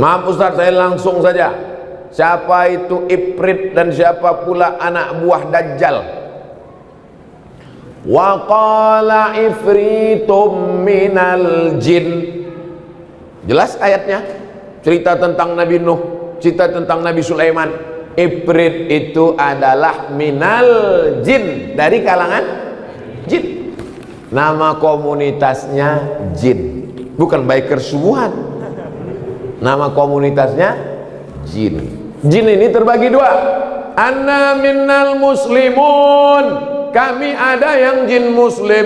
Maaf Ustaz, saya langsung saja. Siapa itu Ifrit dan siapa pula anak buah Dajjal? Wa qala ifritum minal jin. Jelas ayatnya. Cerita tentang Nabi Nuh, cerita tentang Nabi Sulaiman. Ifrit itu adalah minal jin, dari kalangan jin. Nama komunitasnya jin, bukan biker subuhan. Nama komunitasnya jin. Jin ini terbagi dua. Anna minnal muslimun, kami ada yang jin muslim,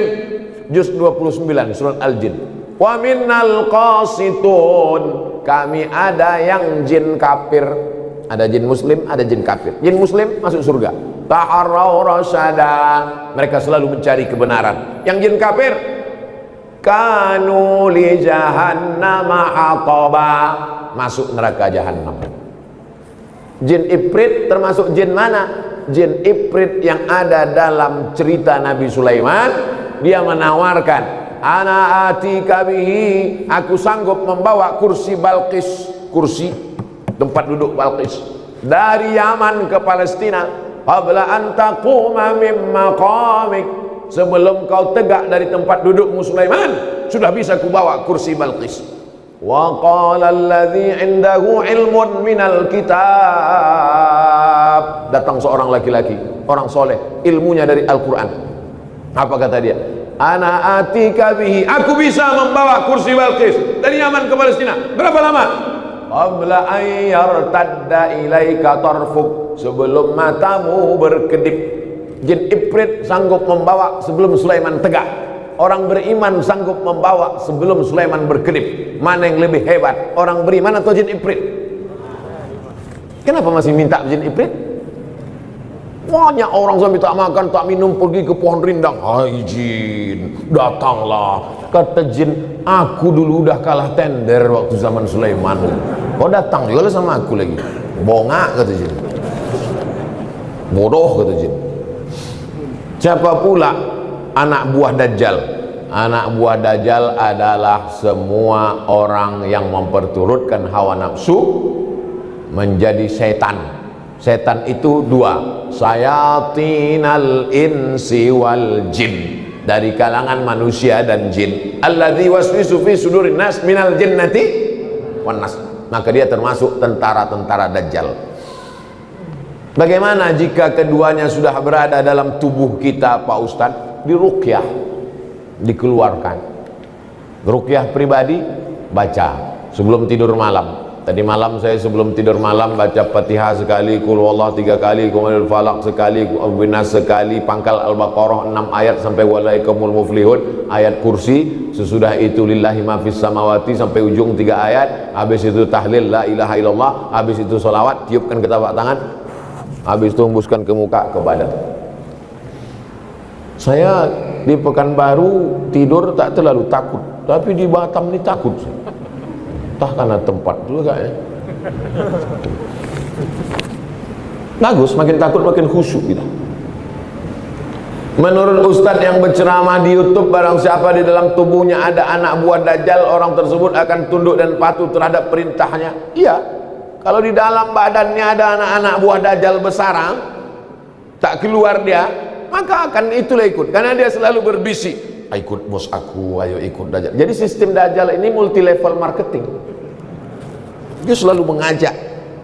juz 29 surat Al-Jin. Wa minnal qasitun, kami ada yang jin kafir. Ada jin muslim, ada jin kafir. Jin muslim masuk surga, taharraw rasyada, mereka selalu mencari kebenaran. Yang jin kafir, kanu li jahannama hataba, masuk neraka jahannam. Jin Ifrit termasuk jin mana? Jin Ifrit yang ada dalam cerita Nabi Sulaiman. Dia menawarkan, ana atika bihi, aku sanggup membawa kursi Balqis, kursi tempat duduk Balqis, dari Yaman ke Palestina. Qabla an taquma min maqamik, sebelum kau tegak dari tempat dudukmu Sulaiman, sudah bisa kubawa kursi Balqis. Wa qala alladhi indahu ilmun minal kitab, datang seorang laki-laki, orang soleh, ilmunya dari Al-Quran. Apa kata dia? Ana atika bihi, aku bisa membawa kursi Balqis dari Yaman ke Palestina. Berapa lama? Qabla an yartadda ilaika tarfuk, sebelum matamu berkedip. Jin Ifrit sanggup membawa sebelum Sulaiman tegak. Orang beriman sanggup membawa sebelum Sulaiman berkedip. Mana yang lebih hebat, orang beriman atau jin Ifrit? Kenapa masih minta jin Ifrit? Banyak orang sampai tak makan tak minum pergi ke pohon rindang. Hai jin, datanglah. Kata jin, aku dulu udah kalah tender waktu zaman Sulaiman. Kau datang juga sama aku lagi. Bongak, kata jin. Bodoh, kata jin. Siapa pula anak buah Dajjal? Anak buah Dajjal adalah semua orang yang memperturutkan hawa nafsu menjadi setan. Setan itu dua, sayatinal insi wal jin, dari kalangan manusia dan jin. Alladzi waswisu fi sudurin nas minal jinnati wan nas. Maka dia termasuk tentara-tentara Dajjal. Bagaimana jika keduanya sudah berada dalam tubuh kita, Pak Ustadz? Diruqyah, dikeluarkan. Ruqyah pribadi, baca sebelum tidur malam. Tadi malam saya sebelum tidur malam baca Fatihah sekali, Qul huwallahu 3 kali, Qul falaq sekali, Binas sekali, pangkal Al-Baqarah 6 ayat sampai walaikumul muflihun, ayat kursi. Sesudah itu lillahi ma fis samawati sampai ujung 3 ayat. Habis itu tahlil la ilaha illallah, habis itu selawat, tiupkan ke telapak tangan, habis itu hembuskan ke muka, ke badan. Saya di Pekanbaru tidur tak terlalu takut, tapi di Batam ini takut. Entah karena tempat juga ya. Bagus, makin takut makin khusyuk kita. Menurut Ustadz yang berceramah di YouTube, barang siapa di dalam tubuhnya ada anak buah Dajjal, orang tersebut akan tunduk dan patuh terhadap perintahnya. Iya, kalau di dalam badannya ada anak-anak buah Dajjal besarang, tak keluar dia, maka akan itulah ikut, karena dia selalu berbisik, ikut bos aku, ayo ikut Dajjal. Jadi sistem Dajjal ini multi level marketing. Dia selalu mengajak,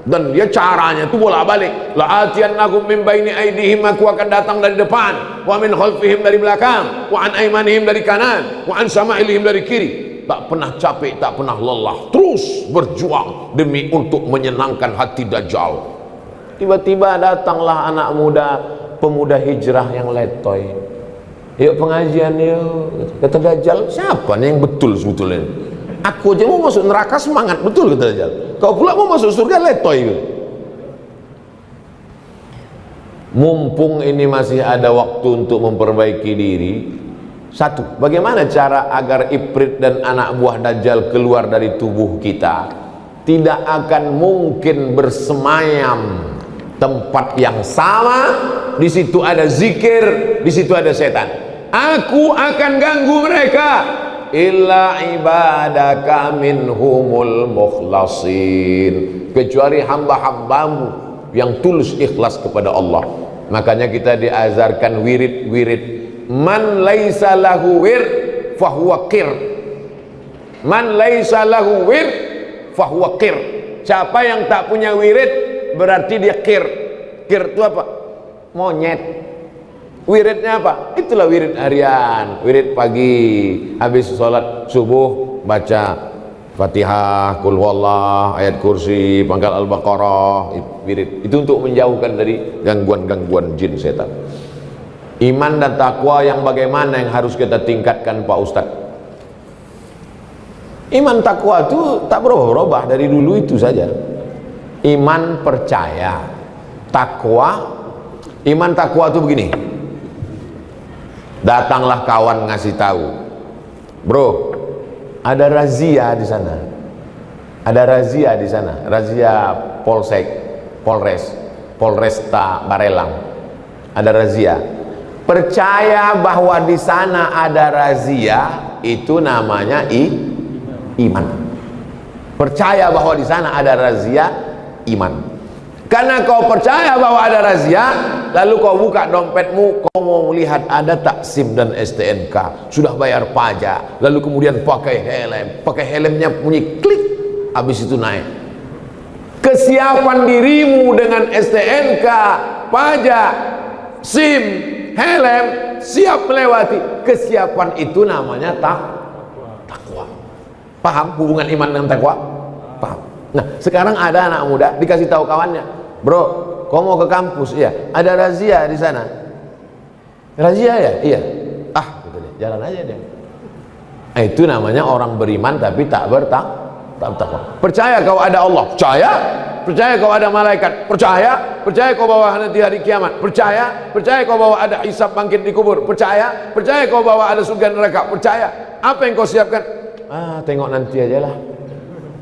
dan dia caranya itu bolak-balik. La atiyannakum min baini aidihim, aku akan datang dari depan, wa min khalfihim dari belakang, wa an aimanihim dari kanan, wa an sama'ilihim dari kiri. Tak pernah capek, tak pernah lelah, terus berjuang demi untuk menyenangkan hati Dajjal. Tiba-tiba datanglah anak muda, pemuda hijrah yang letoy. Yuk pengajian yuk. Kata Dajjal, siapa nih yang betul sebetulnya? Aku aja mau masuk neraka semangat betul, kata Dajjal. Kau pula mau masuk surga letoy. Mumpung ini masih ada waktu untuk memperbaiki diri. Satu, bagaimana cara agar Ifrit dan anak buah Dajjal keluar dari tubuh kita? Tidak akan mungkin bersemayam tempat yang sama. Di situ ada zikir, di situ ada setan. Aku akan ganggu mereka. illa ibadaka minhumul mukhlasin, kecuali hamba-hambamu yang tulus ikhlas kepada Allah. Makanya kita diazarkan wirid-wirid. Man laisa lahu wir fahuwa qir. Man laisa lahu wir fahuwa qir. Siapa yang tak punya wirid berarti dia qir. Qir itu apa? Monyet. Wiridnya apa? Itulah wirid harian. Wirid pagi habis sholat subuh baca Fatihah, Qul Huwallah, ayat kursi, pangkal Al-Baqarah, wirid. Itu untuk menjauhkan dari gangguan-gangguan jin setan. Iman dan takwa yang bagaimana yang harus kita tingkatkan Pak Ustadz? Iman takwa itu tak berubah-ubah dari dulu itu saja. Iman percaya, takwa. Iman takwa itu begini. Datanglah kawan ngasih tahu, bro, ada razia di sana. Ada razia di sana. Razia Polsek, Polresta Barelang. Ada razia. Percaya bahwa di sana ada razia, itu namanya iman. Percaya bahwa di sana ada razia, iman. Karena kau percaya bahwa ada razia, lalu kau buka dompetmu, kau mau melihat ada tak SIM dan STNK, sudah bayar pajak, lalu kemudian pakai helmnya bunyi klik, habis itu naik. Kesiapan dirimu dengan STNK, pajak, SIM, helm, siap melewati. Kesiapan itu namanya takwa. Paham hubungan iman dengan takwa? Paham. Nah, sekarang ada anak muda dikasih tahu kawannya, bro, kau mau ke kampus? Iya. Ada razia di sana. Razia ya? Iya. Ah, gitu deh. Jalan aja deh. Itu namanya orang beriman tapi tak bertakwa. Percaya kau ada Allah? Percaya. Percaya kau ada malaikat? Percaya. Percaya kau bahwa nanti hari kiamat? Percaya. Percaya kau bahwa ada hisab bangkit di kubur? Percaya. Percaya kau bahwa ada surga neraka? Percaya. Apa yang kau siapkan? Tengok nanti aja lah.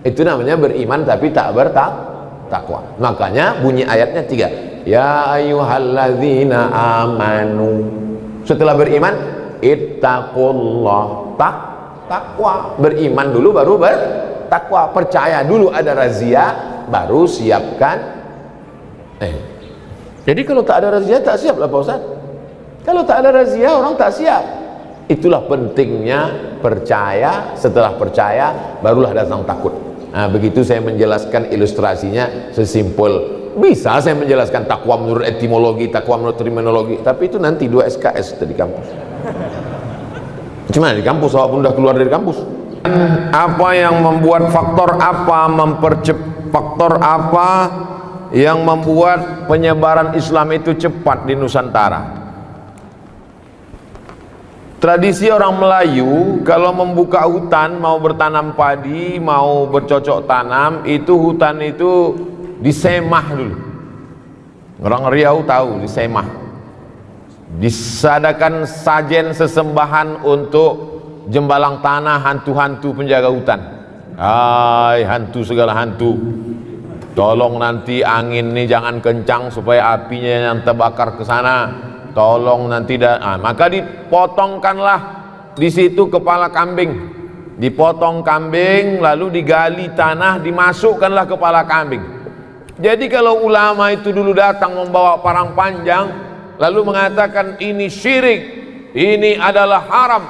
Itu namanya beriman tapi tak bertakwa. Makanya bunyi ayatnya 3. Ya ayyuhalladzina amanu. Setelah beriman, ittaqullah. Takwa. Beriman dulu baru bertakwa. Percaya dulu ada razia, baru siapkan. Jadi kalau tak ada razia tak siap lah Pak Ustaz. Kalau tak ada razia orang tak siap. Itulah pentingnya percaya. Setelah percaya barulah datang takut. Nah, begitu saya menjelaskan ilustrasinya sesimpel. Bisa saya menjelaskan takwa menurut etimologi, takwa menurut terminologi, tapi itu nanti 2 SKS di kampus. Cuma di kampus, walaupun udah keluar dari kampus. Apa yang membuat faktor apa yang membuat penyebaran Islam itu cepat di Nusantara? Tradisi orang Melayu kalau membuka hutan, mau bertanam padi, mau bercocok tanam, itu hutan itu disemah dulu. Orang Riau tahu disemah. Disadakan sajen sesembahan untuk jembalang tanah hantu-hantu penjaga hutan. Hantu segala hantu. Tolong nanti angin ini jangan kencang supaya apinya yang terbakar ke sana. Tolong nanti maka dipotongkanlah di situ kepala kambing. Dipotong kambing lalu digali tanah, dimasukkanlah kepala kambing. Jadi kalau ulama itu dulu datang membawa parang panjang lalu mengatakan ini syirik, ini adalah haram,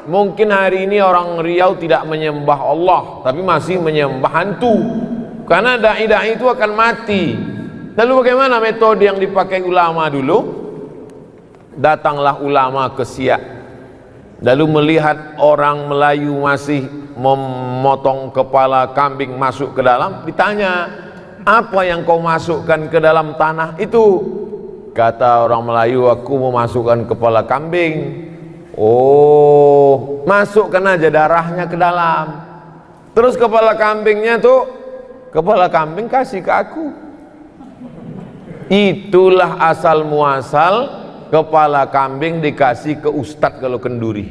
mungkin hari ini orang Riau tidak menyembah Allah tapi masih menyembah hantu. Karena dai-dai itu akan mati. Lalu bagaimana metode yang dipakai ulama dulu? Datanglah ulama ke Siak, lalu melihat orang Melayu masih memotong kepala kambing masuk ke dalam, ditanya, apa yang kau masukkan ke dalam tanah itu? Kata orang Melayu, aku mau masukkan kepala kambing. Oh, masukkan aja darahnya ke dalam. Terus kepala kambingnya tuh, kepala kambing kasih ke aku. Itulah asal muasal kepala kambing dikasih ke ustadz kalau kenduri.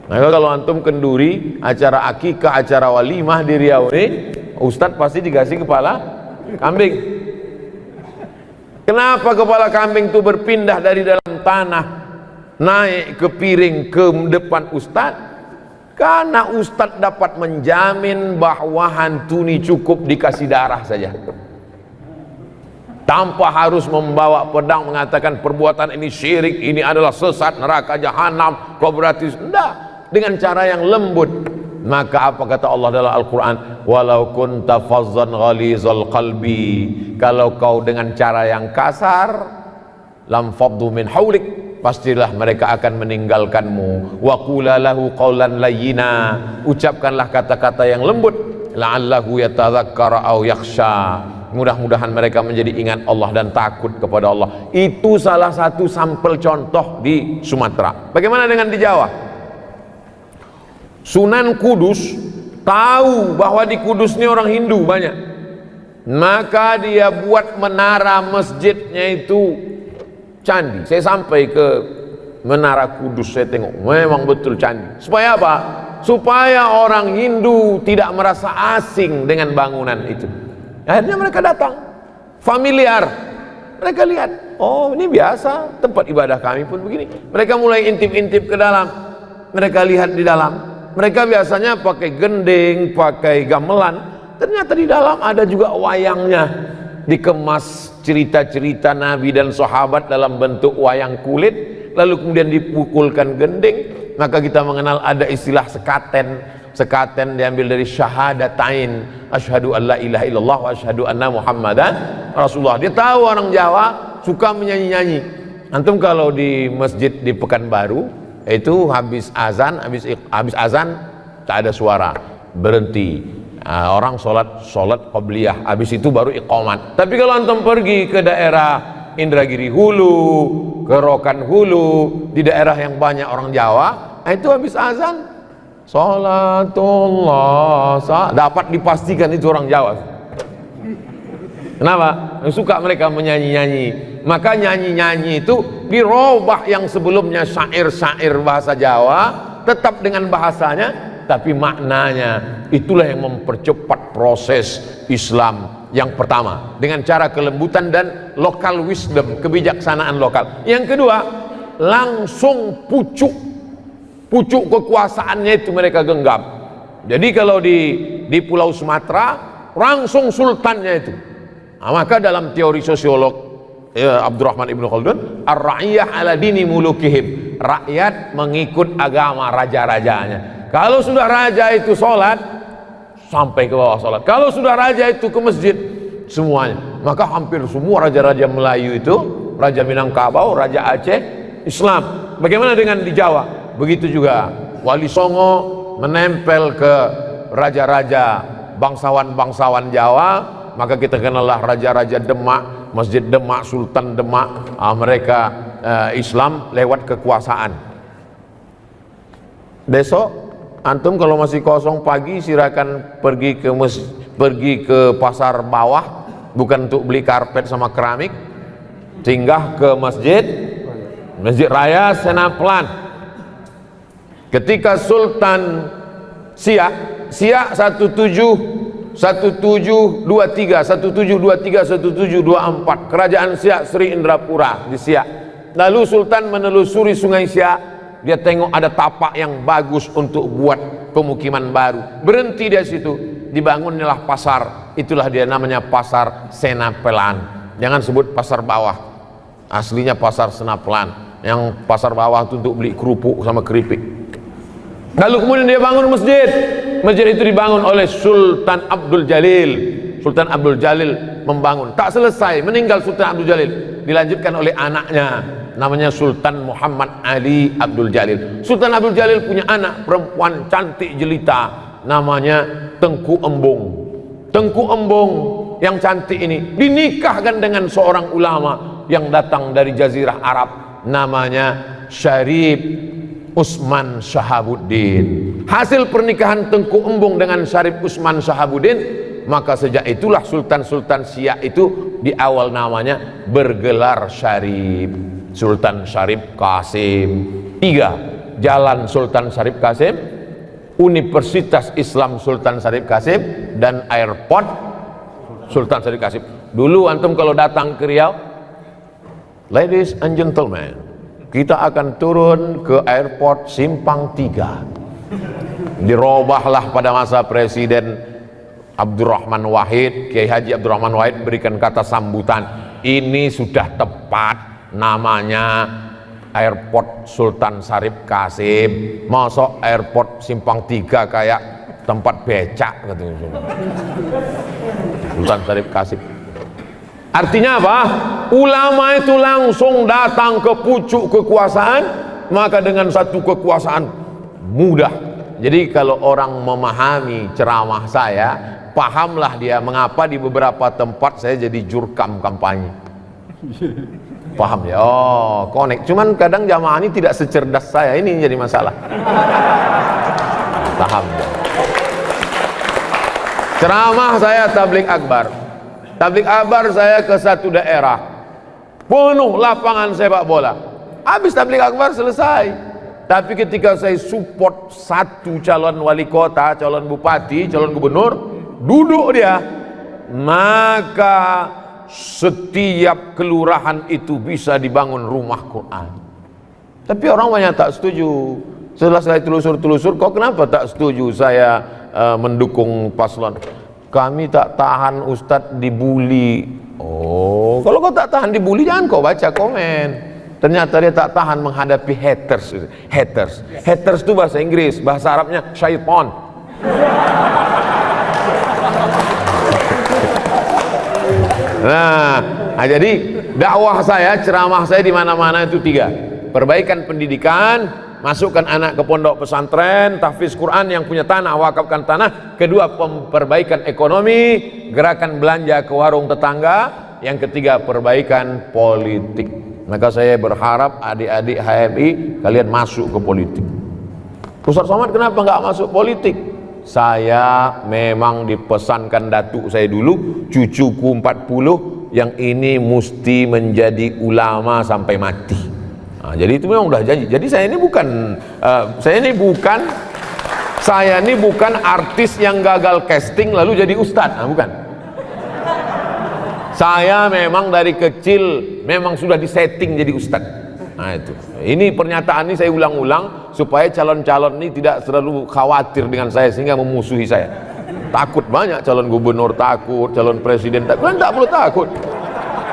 Maka kalau antum kenduri, acara akikah, acara walimah di Riau ini, ustadz pasti dikasih kepala kambing. Kenapa kepala kambing itu berpindah dari dalam tanah naik ke piring ke depan ustadz? Karena ustadz dapat menjamin bahwa hantu ini cukup dikasih darah saja, tanpa harus membawa pedang mengatakan perbuatan ini syirik, ini adalah sesat, neraka jahanam, kau berarti enggak, dengan cara yang lembut. Maka apa kata Allah dalam Al-Quran? Walau kunta fazzan ghalizal qalbi, kalau kau dengan cara yang kasar, lam faddu min haulik, pastilah mereka akan meninggalkanmu. Wa qula lahu qawlan layyina, ucapkanlah kata-kata yang lembut, la'allahu yatadzakkara aw yakhsha, mudah-mudahan mereka menjadi ingat Allah dan takut kepada Allah. Itu salah satu sampel contoh di Sumatera. Bagaimana dengan di Jawa? Sunan Kudus tahu bahwa di Kudus ini orang Hindu banyak, maka dia buat menara masjidnya itu candi. Saya sampai ke Menara Kudus, saya tengok memang betul candi. Supaya apa? Supaya orang Hindu tidak merasa asing dengan bangunan itu. Akhirnya mereka datang, familiar. Mereka lihat, oh ini biasa, tempat ibadah kami pun begini. Mereka mulai intip-intip ke dalam. Mereka lihat di dalam. Mereka biasanya pakai gending, pakai gamelan. Ternyata di dalam ada juga wayangnya, dikemas cerita-cerita Nabi dan sahabat dalam bentuk wayang kulit, lalu kemudian dipukulkan gending. Maka kita mengenal ada istilah sekaten. Sekaten diambil dari syahadatain, asyhadu an la ilaha illallah wa asyhadu anna muhammadan rasulullah. Dia tahu orang Jawa suka menyanyi-nyanyi. Antum kalau di masjid di Pekanbaru itu habis azan tak ada suara, berhenti. Orang sholat qobliyah, habis itu baru iqamat. Tapi kalau antum pergi ke daerah Indragiri Hulu, ke Rokan Hulu, di daerah yang banyak orang Jawa, itu habis azan sholatullah, dapat dipastikan itu orang Jawa. Kenapa? Suka mereka menyanyi-nyanyi. Maka nyanyi-nyanyi itu dirubah, yang sebelumnya syair-syair bahasa Jawa tetap dengan bahasanya, tapi maknanya. Itulah yang mempercepat proses Islam yang pertama, dengan cara kelembutan dan local wisdom, kebijaksanaan lokal. Yang kedua, langsung pucuk kekuasaannya itu mereka genggam. Jadi kalau di Pulau Sumatera langsung sultannya itu. Nah, maka dalam teori sosiolog Abdurrahman Ibn Khaldun, ar-ra'iyah ala dini mulukihim, rakyat mengikut agama raja-rajanya. Kalau sudah raja itu sholat, sampai ke bawah sholat. Kalau sudah raja itu ke masjid, semuanya. Maka hampir semua raja-raja Melayu itu, Raja Minangkabau, Raja Aceh, Islam. Bagaimana dengan di Jawa? Begitu juga Wali Songo menempel ke raja-raja bangsawan-bangsawan Jawa. Maka kita kenallah raja-raja Demak, Masjid Demak, Sultan Demak. Mereka Islam lewat kekuasaan. Besok antum kalau masih kosong pagi, silakan pergi ke pasar bawah, bukan untuk beli karpet sama keramik, singgah ke Masjid Raya Senaplan. Ketika Sultan Siak 1723, 1724, kerajaan Siak Sri Indrapura di Siak. Lalu Sultan menelusuri sungai Siak, dia tengok ada tapak yang bagus untuk buat pemukiman baru. Berhenti di situ, dibangunlah pasar. Itulah dia namanya Pasar Senapelan. Jangan sebut pasar bawah, aslinya Pasar Senapelan. Yang pasar bawah itu untuk beli kerupuk sama keripik. Lalu kemudian dia bangun masjid. Masjid itu dibangun oleh Sultan Abdul Jalil. Sultan Abdul Jalil membangun. Tak selesai, meninggal Sultan Abdul Jalil. Dilanjutkan oleh anaknya, namanya Sultan Muhammad Ali Abdul Jalil. Sultan Abdul Jalil punya anak perempuan cantik jelita, namanya Tengku Embung. Tengku Embung yang cantik ini dinikahkan dengan seorang ulama yang datang dari Jazirah Arab, namanya Syarif Usman Shahabuddin. Hasil pernikahan Tengku Embung dengan Syarif Usman Shahabuddin, maka sejak itulah Sultan-Sultan Siak itu di awal namanya bergelar Syarif. Sultan Syarif Qasim. 3. Jalan Sultan Syarif Qasim, Universitas Islam Sultan Syarif Qasim, dan airport Sultan Syarif Qasim. Dulu antum kalau datang ke Riau, ladies and gentlemen, kita akan turun ke airport Simpang 3. Dirobahlah pada masa Presiden Abdurrahman Wahid, Kiai Haji Abdurrahman Wahid berikan kata sambutan, ini sudah tepat namanya Airport Sultan Syarif Qasim, masuk airport Simpang 3 kayak tempat becak katanya. Sultan Syarif Qasim. Artinya apa? Ulama itu langsung datang ke pucuk kekuasaan, maka dengan satu kekuasaan mudah. Jadi kalau orang memahami ceramah saya, pahamlah dia mengapa di beberapa tempat saya jadi jurkam kampanye. Paham ya? Oh, connect. Cuman kadang jamaah ini tidak secerdas saya, ini jadi masalah. Paham ya? Ceramah saya tablik akbar. Tablik akbar saya ke satu daerah, penuh lapangan sepak bola. Habis tablik akbar selesai. Tapi ketika saya support satu calon wali kota, calon bupati, calon gubernur, duduk dia, maka setiap kelurahan itu bisa dibangun rumah Quran. Tapi orang banyak tak setuju. Setelah saya telusur-telusur, kok kenapa tak setuju saya mendukung paslon? Kami tak tahan Ustadz dibully. Oh, kalau kau tak tahan dibully, jangan kau baca komen. Ternyata dia tak tahan menghadapi haters. Haters itu bahasa Inggris, bahasa Arabnya syaitan. Nah, jadi dakwah saya, ceramah saya di mana-mana itu 3. Perbaikan pendidikan, masukkan anak ke pondok pesantren, tahfiz Quran, yang punya tanah wakafkan tanah. Kedua, perbaikan ekonomi, gerakan belanja ke warung tetangga. Yang ketiga, perbaikan politik. Maka saya berharap adik-adik HMI kalian masuk ke politik. Ustaz Somad kenapa nggak masuk politik? Saya memang dipesankan datuk saya dulu, cucuku 40 yang ini mesti menjadi ulama sampai mati. Nah, jadi itu memang udah janji. Jadi saya ini bukan artis yang gagal casting lalu jadi ustadz. Nah, bukan. Saya memang dari kecil memang sudah disetting jadi ustadz. Nah itu. Ini pernyataan ini saya ulang-ulang supaya calon-calon ini tidak terlalu khawatir dengan saya sehingga memusuhi saya. Takut banyak calon gubernur takut, calon presiden takut. Kalian tak perlu takut.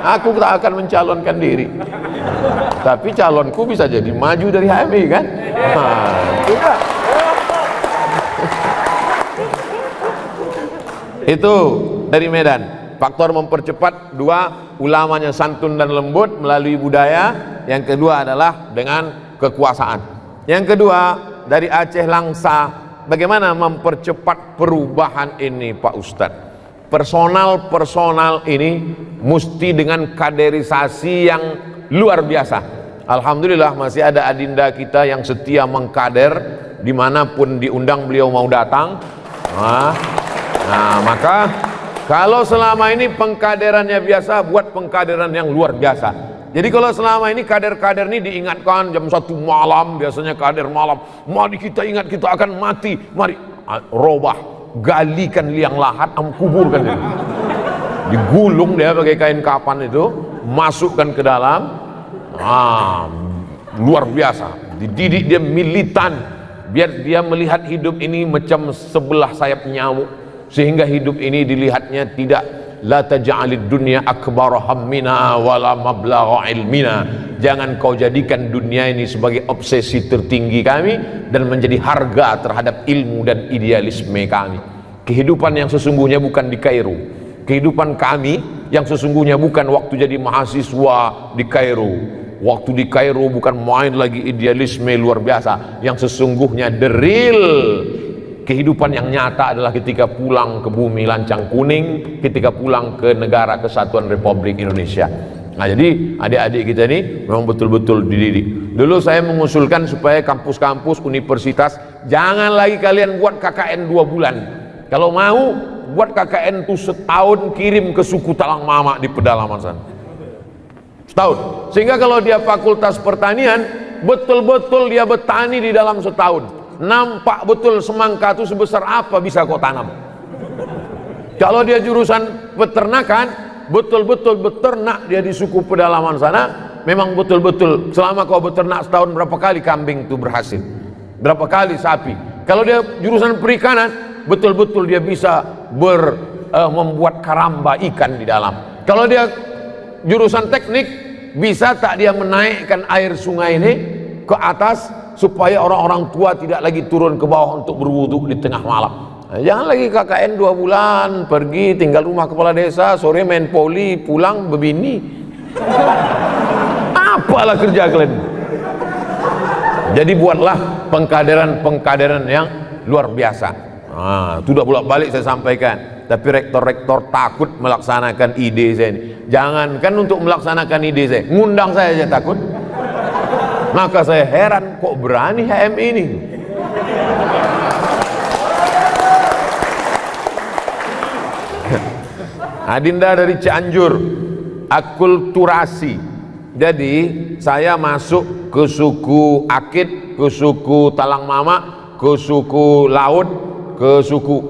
Aku tak akan mencalonkan diri. Tapi calonku bisa jadi maju dari HMI kan? Nah, juga. Itu dari Medan. Faktor mempercepat 2, ulamanya santun dan lembut melalui budaya. Yang kedua adalah dengan kekuasaan. Yang kedua dari Aceh Langsa, bagaimana mempercepat perubahan ini Pak Ustadz? Personal ini mesti dengan kaderisasi yang luar biasa. Alhamdulillah masih ada adinda kita yang setia mengkader, dimanapun diundang beliau mau datang. Nah, maka kalau selama ini pengkaderannya biasa, buat pengkaderan yang luar biasa. Jadi kalau selama ini kader-kader ini diingatkan jam 1 malam, biasanya kader malam, mari kita ingat kita akan mati, mari robah, galikan liang lahat, kuburkan itu. Digulung dia pakai kain kapan itu, masukkan ke dalam. Luar biasa, dididik dia militan, biar dia melihat hidup ini macam sebelah sayap nyamuk, sehingga hidup ini dilihatnya tidak la taj'alid dunya akbar hammina wala mablagha ilmina. Jangan kau jadikan dunia ini sebagai obsesi tertinggi kami dan menjadi harga terhadap ilmu dan idealisme kami. Kehidupan yang sesungguhnya bukan di Kairo. Kehidupan kami yang sesungguhnya bukan waktu jadi mahasiswa di Kairo. Waktu di Kairo bukan main lagi idealisme luar biasa. Yang sesungguhnya the real kehidupan yang nyata adalah ketika pulang ke bumi lancang kuning, ketika pulang ke negara kesatuan Republik Indonesia. Nah, jadi adik-adik kita ini memang betul-betul dididik. Dulu saya mengusulkan supaya kampus-kampus universitas jangan lagi kalian buat KKN 2 bulan. Kalau mau buat KKN itu setahun, kirim ke suku Talang Mama di pedalaman sana. Setahun. Sehingga kalau dia fakultas pertanian, betul-betul dia bertani di dalam setahun. Nampak betul semangka itu sebesar apa bisa kau tanam. Kalau dia jurusan peternakan, betul-betul beternak dia di suku pedalaman sana, memang betul-betul selama kau beternak setahun berapa kali kambing itu berhasil, berapa kali sapi, Kalau dia jurusan perikanan, betul-betul dia bisa membuat karamba ikan di dalam. Kalau dia jurusan teknik, bisa tak dia menaikkan air sungai ini ke atas supaya orang-orang tua tidak lagi turun ke bawah untuk berwudu di tengah malam. Nah, jangan lagi KKN 2 bulan pergi tinggal rumah kepala desa, sore main poli, pulang bebini. Apalah kerja kalian? Jadi buatlah pengkaderan yang luar biasa. Nah, itu udah bolak-balik saya sampaikan. Tapi rektor-rektor takut melaksanakan ide saya ini. Jangankan untuk melaksanakan ide saya, ngundang saya aja takut. Maka saya heran kok berani HMI ini. Adinda dari Cianjur, akulturasi. Jadi saya masuk ke suku Akit, ke suku Talang Mama, ke suku Laut,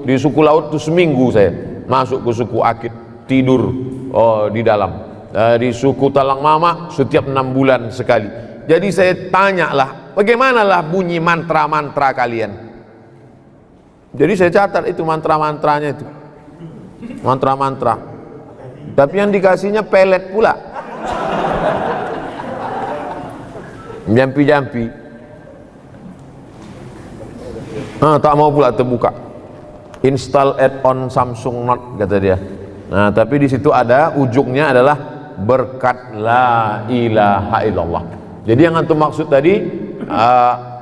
di suku Laut itu seminggu saya masuk ke suku Akit, tidur di dalam. Di suku Talang Mama setiap 6 bulan sekali. Jadi saya tanyalah, bagaimanalah bunyi mantra-mantra kalian? Jadi saya catat itu mantra-mantranya itu, mantra-mantra. Tapi yang dikasihnya pelet pula, jampi-jampi. Tak mau pula terbuka. Install add-on Samsung Note kata dia. Nah, tapi di situ ada ujungnya adalah berkat la ilaha illallah. Jadi yang antum maksud tadi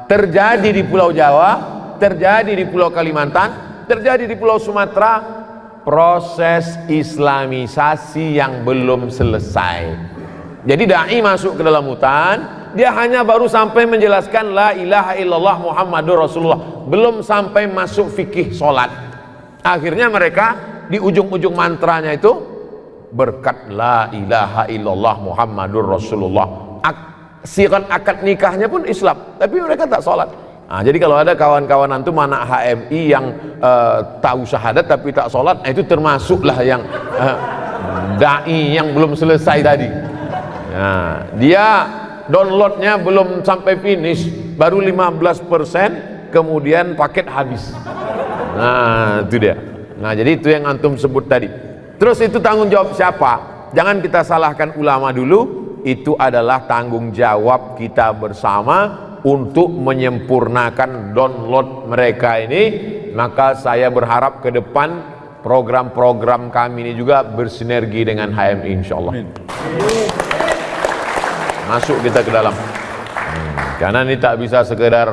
terjadi di Pulau Jawa, terjadi di Pulau Kalimantan, terjadi di Pulau Sumatera, proses islamisasi yang belum selesai. Jadi dai masuk ke dalam hutan, dia hanya baru sampai menjelaskan la ilaha illallah Muhammadur Rasulullah, belum sampai masuk fikih sholat. Akhirnya mereka di ujung-ujung mantranya itu berkat la ilaha illallah Muhammadur Rasulullah. Sirat akad nikahnya pun Islam, tapi mereka tak sholat. Nah, jadi kalau ada kawan-kawan antum anak HMI yang tahu syahadat tapi tak sholat, itu termasuklah yang dai yang belum selesai tadi. Nah, dia downloadnya belum sampai finish, baru 15%, kemudian paket habis. Nah, itu dia. Nah, jadi itu yang antum sebut tadi. Terus itu tanggung jawab siapa? Jangan kita salahkan ulama dulu. Itu adalah tanggung jawab kita bersama untuk menyempurnakan download mereka ini. Maka saya berharap ke depan program-program kami ini juga bersinergi dengan HMI insyaallah. Masuk kita ke dalam. Karena ini tak bisa sekedar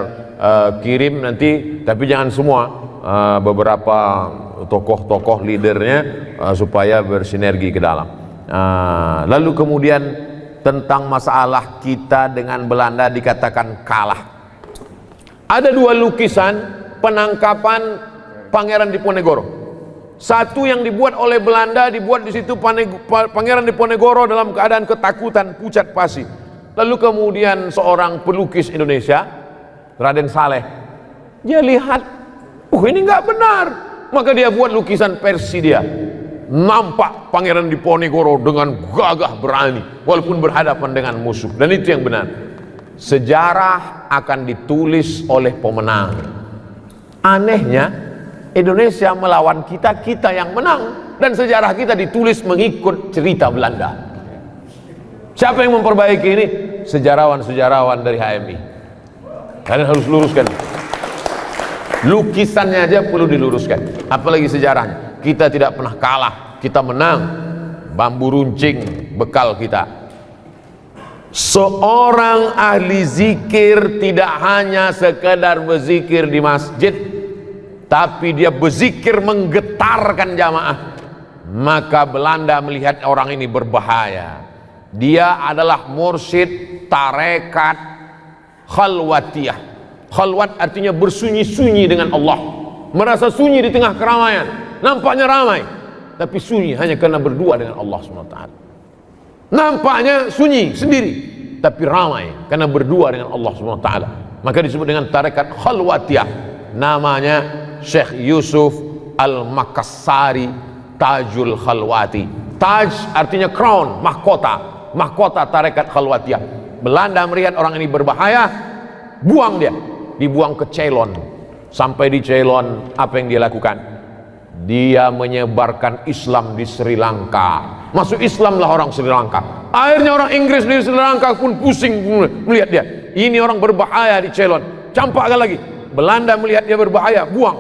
kirim nanti, tapi jangan semua, beberapa tokoh-tokoh leadernya supaya bersinergi ke dalam. Lalu kemudian tentang masalah kita dengan Belanda dikatakan kalah. Ada 2 lukisan penangkapan Pangeran Diponegoro. Satu yang dibuat oleh Belanda, dibuat di situ Pangeran Diponegoro dalam keadaan ketakutan, pucat pasi. Lalu kemudian seorang pelukis Indonesia, Raden Saleh, dia lihat, ini nggak benar. Maka dia buat lukisan versi dia. Nampak Pangeran Diponegoro dengan gagah berani walaupun berhadapan dengan musuh, dan itu yang benar. Sejarah akan ditulis oleh pemenang. Anehnya Indonesia melawan kita, kita yang menang, dan sejarah kita ditulis mengikut cerita Belanda. Siapa yang memperbaiki ini? Sejarawan-sejarawan dari HMI. Kalian harus luruskan. Lukisannya aja perlu diluruskan, apalagi sejarahnya. Kita tidak pernah kalah, kita menang. Bambu runcing bekal kita. Seorang ahli zikir tidak hanya sekedar berzikir di masjid, tapi dia berzikir menggetarkan jamaah. Maka Belanda melihat orang ini berbahaya. Dia adalah mursyid tarekat khalwatiyah. Khalwat artinya bersunyi-sunyi dengan Allah, merasa sunyi di tengah keramaian. Nampaknya ramai, tapi sunyi hanya karena berdua dengan Allah SWT. Nampaknya sunyi sendiri, tapi ramai karena berdua dengan Allah SWT. Maka disebut dengan tarekat khalwatiyah. Namanya Syekh Yusuf Al-Makassari Tajul Khalwati. Taj artinya crown, mahkota. Mahkota tarekat khalwatiyah. Belanda melihat orang ini berbahaya, buang dia, dibuang ke Ceylon. Sampai di Ceylon, apa yang dia lakukan? Dia menyebarkan Islam di Sri Lanka. Masuk Islam lah orang Sri Lanka. Akhirnya orang Inggris di Sri Lanka pun pusing melihat dia. Ini orang berbahaya di Ceylon, campakkan lagi. Belanda melihat dia berbahaya, buang.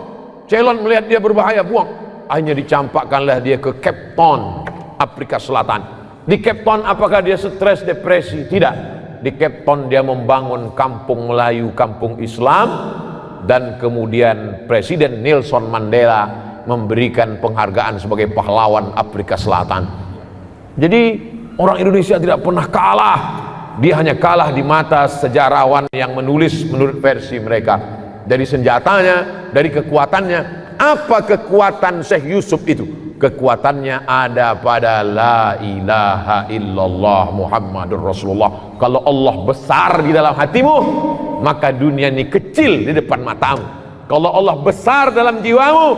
Ceylon melihat dia berbahaya, buang. Akhirnya dicampakkanlah dia ke Cape Town, Afrika Selatan. Di Cape Town apakah dia stres, depresi? Tidak. Di Cape Town dia membangun kampung Melayu, kampung Islam. Dan kemudian Presiden Nelson Mandela memberikan penghargaan sebagai pahlawan Afrika Selatan. Jadi orang Indonesia tidak pernah kalah. Dia hanya kalah di mata sejarawan yang menulis menurut versi mereka. Dari senjatanya, dari kekuatannya. Apa kekuatan Syekh Yusuf itu? Kekuatannya ada pada la ilaha illallah Muhammadur Rasulullah. Kalau Allah besar di dalam hatimu, maka dunia ini kecil di depan matamu. Kalau Allah besar dalam jiwamu,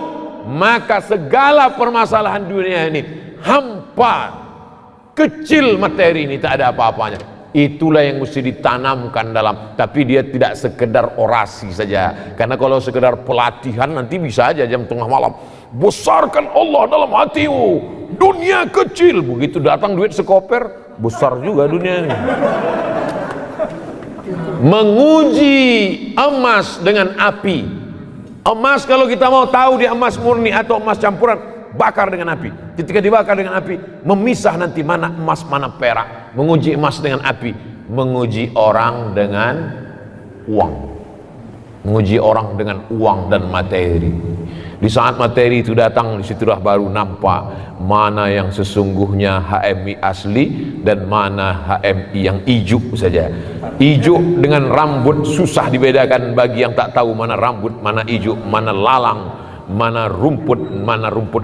maka segala permasalahan dunia ini hampa, kecil materi ini, tak ada apa-apanya. Itulah yang mesti ditanamkan dalam. Tapi dia tidak sekedar orasi saja, karena kalau sekedar pelatihan nanti bisa aja jam tengah malam, besarkan Allah dalam hatimu, dunia kecil. Begitu datang duit sekoper, besar juga dunia ini. Menguji emas dengan api. Emas kalau kita mau tahu dia emas murni atau emas campuran, bakar dengan api. Ketika dibakar dengan api, memisah nanti mana emas mana perak. Menguji emas dengan api, menguji orang dengan uang. Menguji orang dengan uang dan materi. Di saat materi itu datang, disitulah baru nampak mana yang sesungguhnya HMI asli dan mana HMI yang ijuk saja. Ijuk dengan rambut susah dibedakan bagi yang tak tahu mana rambut, mana ijuk, mana lalang, mana rumput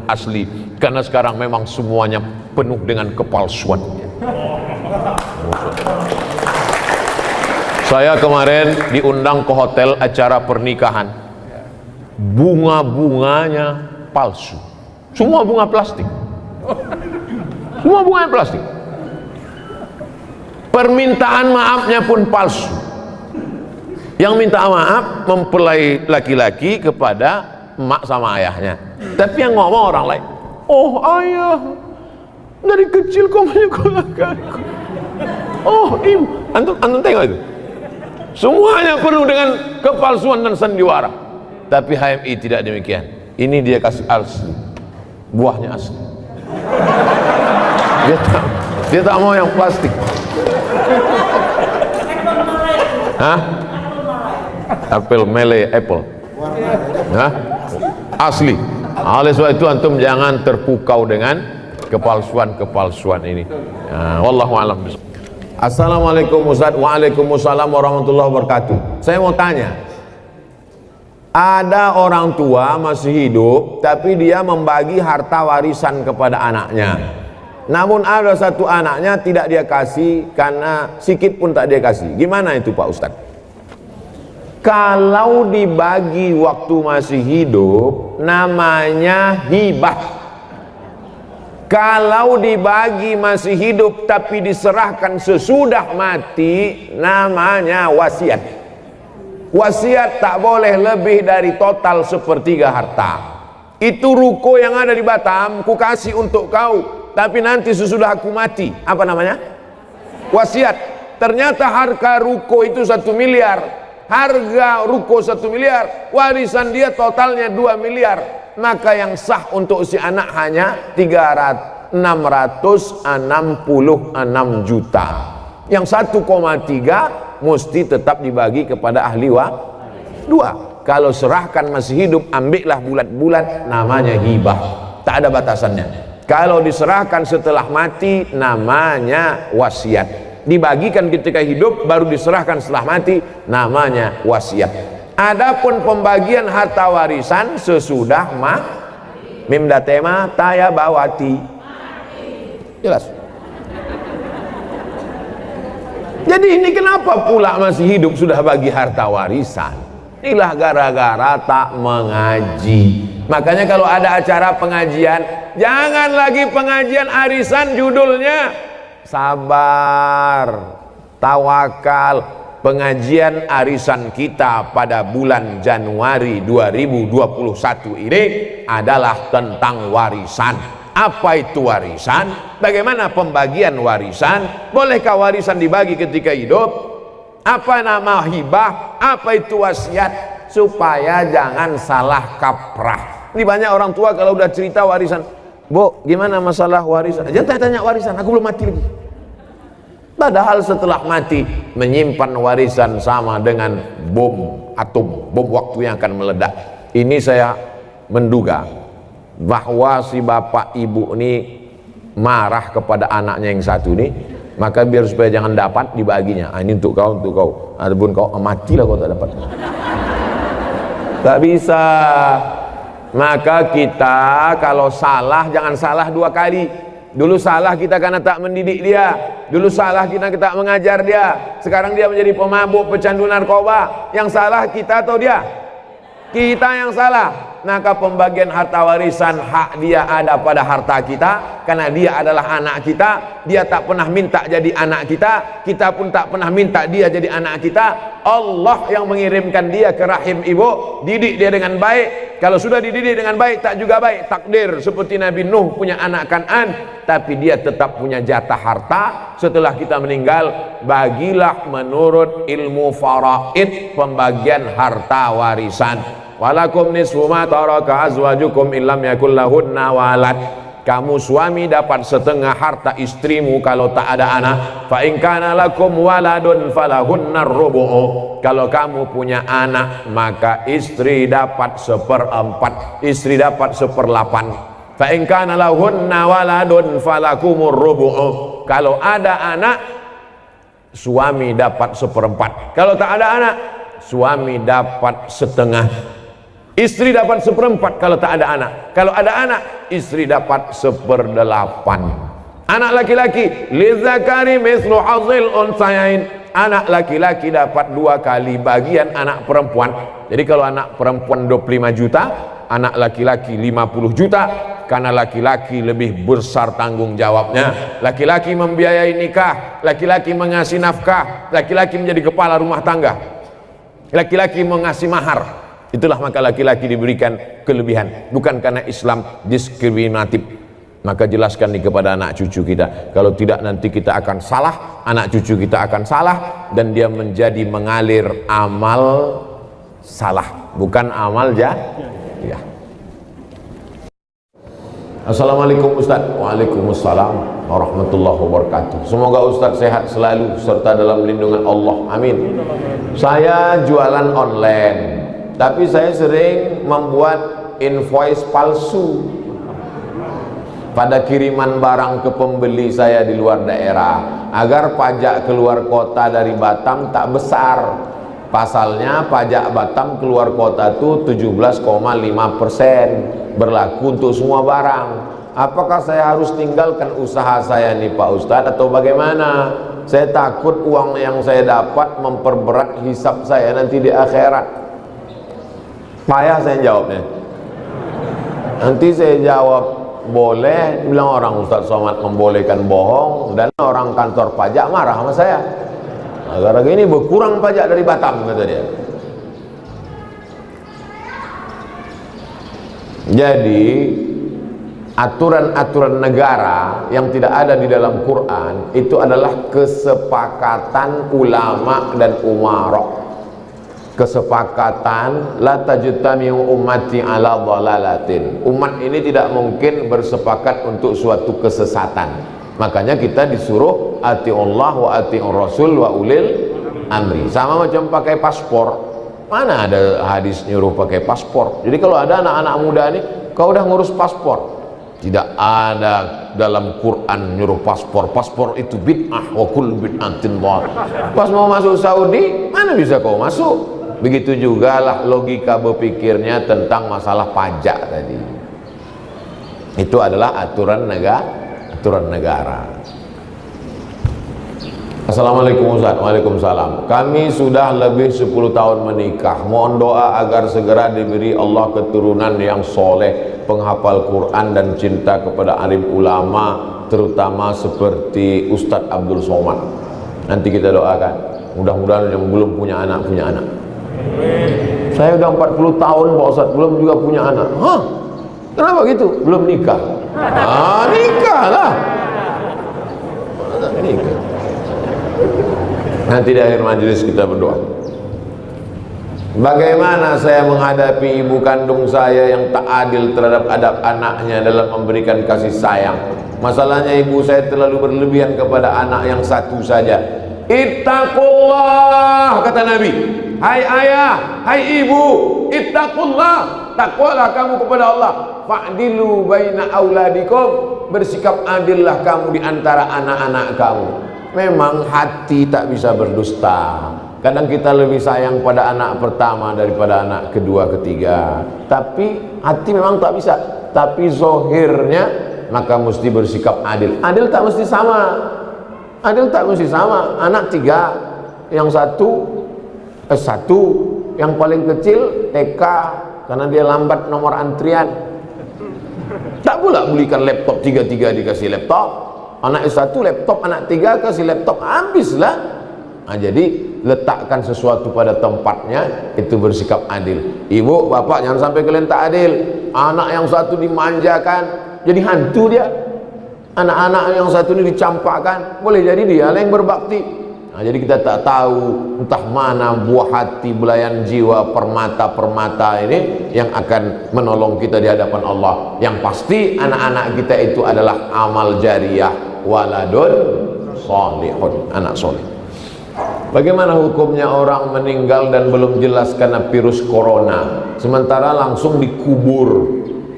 asli. Karena sekarang memang semuanya penuh dengan kepalsuan. Saya kemarin diundang ke hotel acara pernikahan. Bunga-bunganya palsu. Semua bunga plastik. Semua bunga plastik. Permintaan maafnya pun palsu. Yang minta maaf mempelai laki-laki kepada emak sama ayahnya. Tapi yang ngomong orang lain, oh ayah, dari kecil kau menyekolahkan aku. Oh ibu, antum tengok itu. Semuanya penuh dengan kepalsuan dan sandiwara. Tapi HMI tidak demikian. Ini dia kasih asli, buahnya asli. Dia tak mau yang plastik. Hah? Apple Malay Apple. Hah? Asli. Oleh sebab itu antum jangan terpukau dengan kepalsuan ini. Wallahu a'lam. Assalamualaikum Ustaz. Waalaikumsalam warahmatullahi wabarakatuh. Saya mau tanya, ada orang tua masih hidup tapi dia membagi harta warisan kepada anaknya. Namun ada satu anaknya tidak dia kasih karena sikit pun tak dia kasih. Gimana itu Pak Ustaz? Kalau dibagi waktu masih hidup namanya hibah. Kalau dibagi masih hidup tapi diserahkan sesudah mati namanya wasiat. Wasiat tak boleh lebih dari total sepertiga harta. Itu ruko yang ada di Batam, ku kasih untuk kau, tapi nanti sesudah aku mati, apa namanya? Wasiat. Ternyata harga ruko itu 1 miliar. Harga ruko 1 miliar, warisan dia totalnya 2 miliar. Maka yang sah untuk si anak hanya 666 juta. Yang 1,3 mesti tetap dibagi kepada ahli dua. Kalau serahkan masih hidup, ambillah bulat-bulat, namanya hibah, tak ada batasannya. Kalau diserahkan setelah mati namanya wasiat. Dibagikan ketika hidup baru diserahkan setelah mati namanya wasiat. Adapun pembagian harta warisan sesudah mimda tema taya bawati. Jelas. Jadi ini kenapa pula masih hidup sudah bagi harta warisan? Inilah gara-gara tak mengaji. Makanya kalau ada acara pengajian, jangan lagi pengajian arisan judulnya sabar, tawakal. pengajian arisan kita pada bulan Januari 2021 ini adalah tentang warisan. Apa itu warisan? Bagaimana pembagian warisan? Bolehkah warisan dibagi ketika hidup? Apa nama hibah? Apa itu wasiat? Supaya jangan salah kaprah. Ini banyak orang tua kalau udah cerita warisan, Bu, gimana masalah warisan? Jangan tanya warisan, aku belum mati lagi. Padahal setelah mati menyimpan warisan sama dengan bom atom, bom waktu yang akan meledak. Ini saya menduga bahwa si bapak ibu ini marah kepada anaknya yang satu ini, maka biar supaya jangan dapat dibaginya. Ini untuk kau, untuk kau. Adapun kau matilah kau tak dapat. Tak bisa. Maka kita kalau salah jangan salah dua kali. Dulu salah kita karena tak mendidik dia, dulu salah kita tak mengajar dia, sekarang dia menjadi pemabuk, pecandu narkoba. Yang salah kita atau dia? Kita yang salah. Maka pembagian harta warisan, hak dia ada pada harta kita, karena dia adalah anak kita. Dia tak pernah minta jadi anak kita, kita pun tak pernah minta dia jadi anak kita. Allah yang mengirimkan dia ke rahim ibu, didik dia dengan baik. Kalau sudah dididik dengan baik, tak juga baik. Takdir seperti Nabi Nuh punya anak Kan'an, tapi dia tetap punya jatah harta setelah kita meninggal. Bagilah menurut ilmu faraid, pembagian harta warisan. Walakum nisfu ma taraka azwajukum illam yakul lahunna walad. Kamu suami dapat setengah harta istrimu kalau tak ada anak. Fa in kana lakum waladun falahunnar rubu'u. Kalau kamu punya anak, maka istri dapat seperempat, istri dapat seperlapan. Fa in kana lahunna waladun falakumur rubu'u. Kalau ada anak, suami dapat seperempat. Kalau tak ada anak, suami dapat setengah. Istri dapat seperempat kalau tak ada anak. Kalau ada anak, istri dapat seperdelapan. Anak laki-laki, lizakari mislu hazil unsayain. Anak laki-laki dapat 2 kali bagian anak perempuan. Jadi kalau anak perempuan 25 juta, anak laki-laki 50 juta. Karena laki-laki lebih besar tanggung jawabnya. Laki-laki membiayai nikah, laki-laki mengasih nafkah, laki-laki menjadi kepala rumah tangga, laki-laki mengasih mahar. Itulah maka laki-laki diberikan kelebihan, bukan karena Islam diskriminatif. Maka jelaskan nih kepada anak cucu kita, kalau tidak nanti kita akan salah, anak cucu kita akan salah, dan dia menjadi mengalir amal salah, bukan amal ya. Assalamualaikum Ustaz. Waalaikumsalam warahmatullahi wabarakatuh. Semoga Ustaz sehat selalu serta dalam lindungan Allah, amin. Saya jualan online, tapi saya sering membuat invoice palsu pada kiriman barang ke pembeli saya di luar daerah, agar pajak keluar kota dari Batam tak besar. Pasalnya pajak Batam keluar kota itu 17,5%, berlaku untuk semua barang. Apakah saya harus tinggalkan usaha saya nih Pak Ustadz atau bagaimana? Saya takut uang yang saya dapat memperberat hisab saya nanti di akhirat. Payah saya jawabnya. Nanti saya jawab boleh, bilang orang Ustaz Somad membolehkan bohong, dan orang kantor pajak marah sama saya. Gara-gara ini berkurang pajak dari Batam, kata dia. Jadi aturan-aturan negara yang tidak ada di dalam Quran itu adalah kesepakatan ulama dan umarok. Kesepakatan la tajtami'u ummati ala dhalalatin. Umat ini tidak mungkin bersepakat untuk suatu kesesatan. Makanya kita disuruh atiullah wa atiur rasul wa ulil amri. Sama macam pakai paspor. Mana ada hadis nyuruh pakai paspor? Jadi kalau ada anak-anak muda nih, kau udah ngurus paspor. Tidak ada dalam Quran nyuruh paspor. Paspor itu bid'ah wa kullu bid'atin dhalalah. Pas mau masuk Saudi, mana bisa kau masuk? Begitu juga lah logika berpikirnya tentang masalah pajak tadi. Itu adalah aturan negara. Assalamualaikum Ustaz. Waalaikumsalam. Kami sudah lebih 10 tahun menikah. Mohon doa agar segera diberi Allah keturunan yang soleh, penghafal Quran dan cinta kepada alim ulama, terutama seperti Ustadz Abdul Somad. Nanti kita doakan. Mudah-mudahan yang belum punya anak punya anak. Saya udah 40 tahun Pak Ustaz belum juga punya anak. Hah? Kenapa gitu? Belum nikah. Nikahlah. Nikah. Nanti di akhir majelis kita berdoa. Bagaimana saya menghadapi ibu kandung saya yang tak adil terhadap adab anaknya dalam memberikan kasih sayang? Masalahnya ibu saya terlalu berlebihan kepada anak yang satu saja. Ittaqullah, kata Nabi. Hai ayah, hai ibu, ittaqullah, takwalah kamu kepada Allah. Fa'dilu baina auladikum, bersikap adillah kamu di antara anak-anak kamu. Memang hati tak bisa berdusta. Kadang kita lebih sayang pada anak pertama daripada anak kedua, ketiga. Tapi hati memang tak bisa. Tapi zohirnya maka mesti bersikap adil. Adil tak mesti sama. Adil tak mesti sama. Anak 3, yang satu, yang paling kecil TK karena dia lambat nomor antrian. Tak pula belikan laptop 3 dikasih laptop. Anak S1 laptop, anak 3 kasih laptop, habislah. Jadi letakkan sesuatu pada tempatnya, itu bersikap adil. Ibu, bapak jangan sampai kalian tak adil. Anak yang satu dimanjakan, jadi hantu dia. Anak-anak yang satu ini dicampakkan, boleh jadi dia yang berbakti. Jadi kita tak tahu entah mana buah hati, belayan jiwa, permata-permata ini yang akan menolong kita di hadapan Allah. Yang pasti anak-anak kita itu adalah amal jariyah, waladun solihun, anak soleh. Bagaimana hukumnya orang meninggal dan belum jelas karena virus corona, sementara langsung dikubur,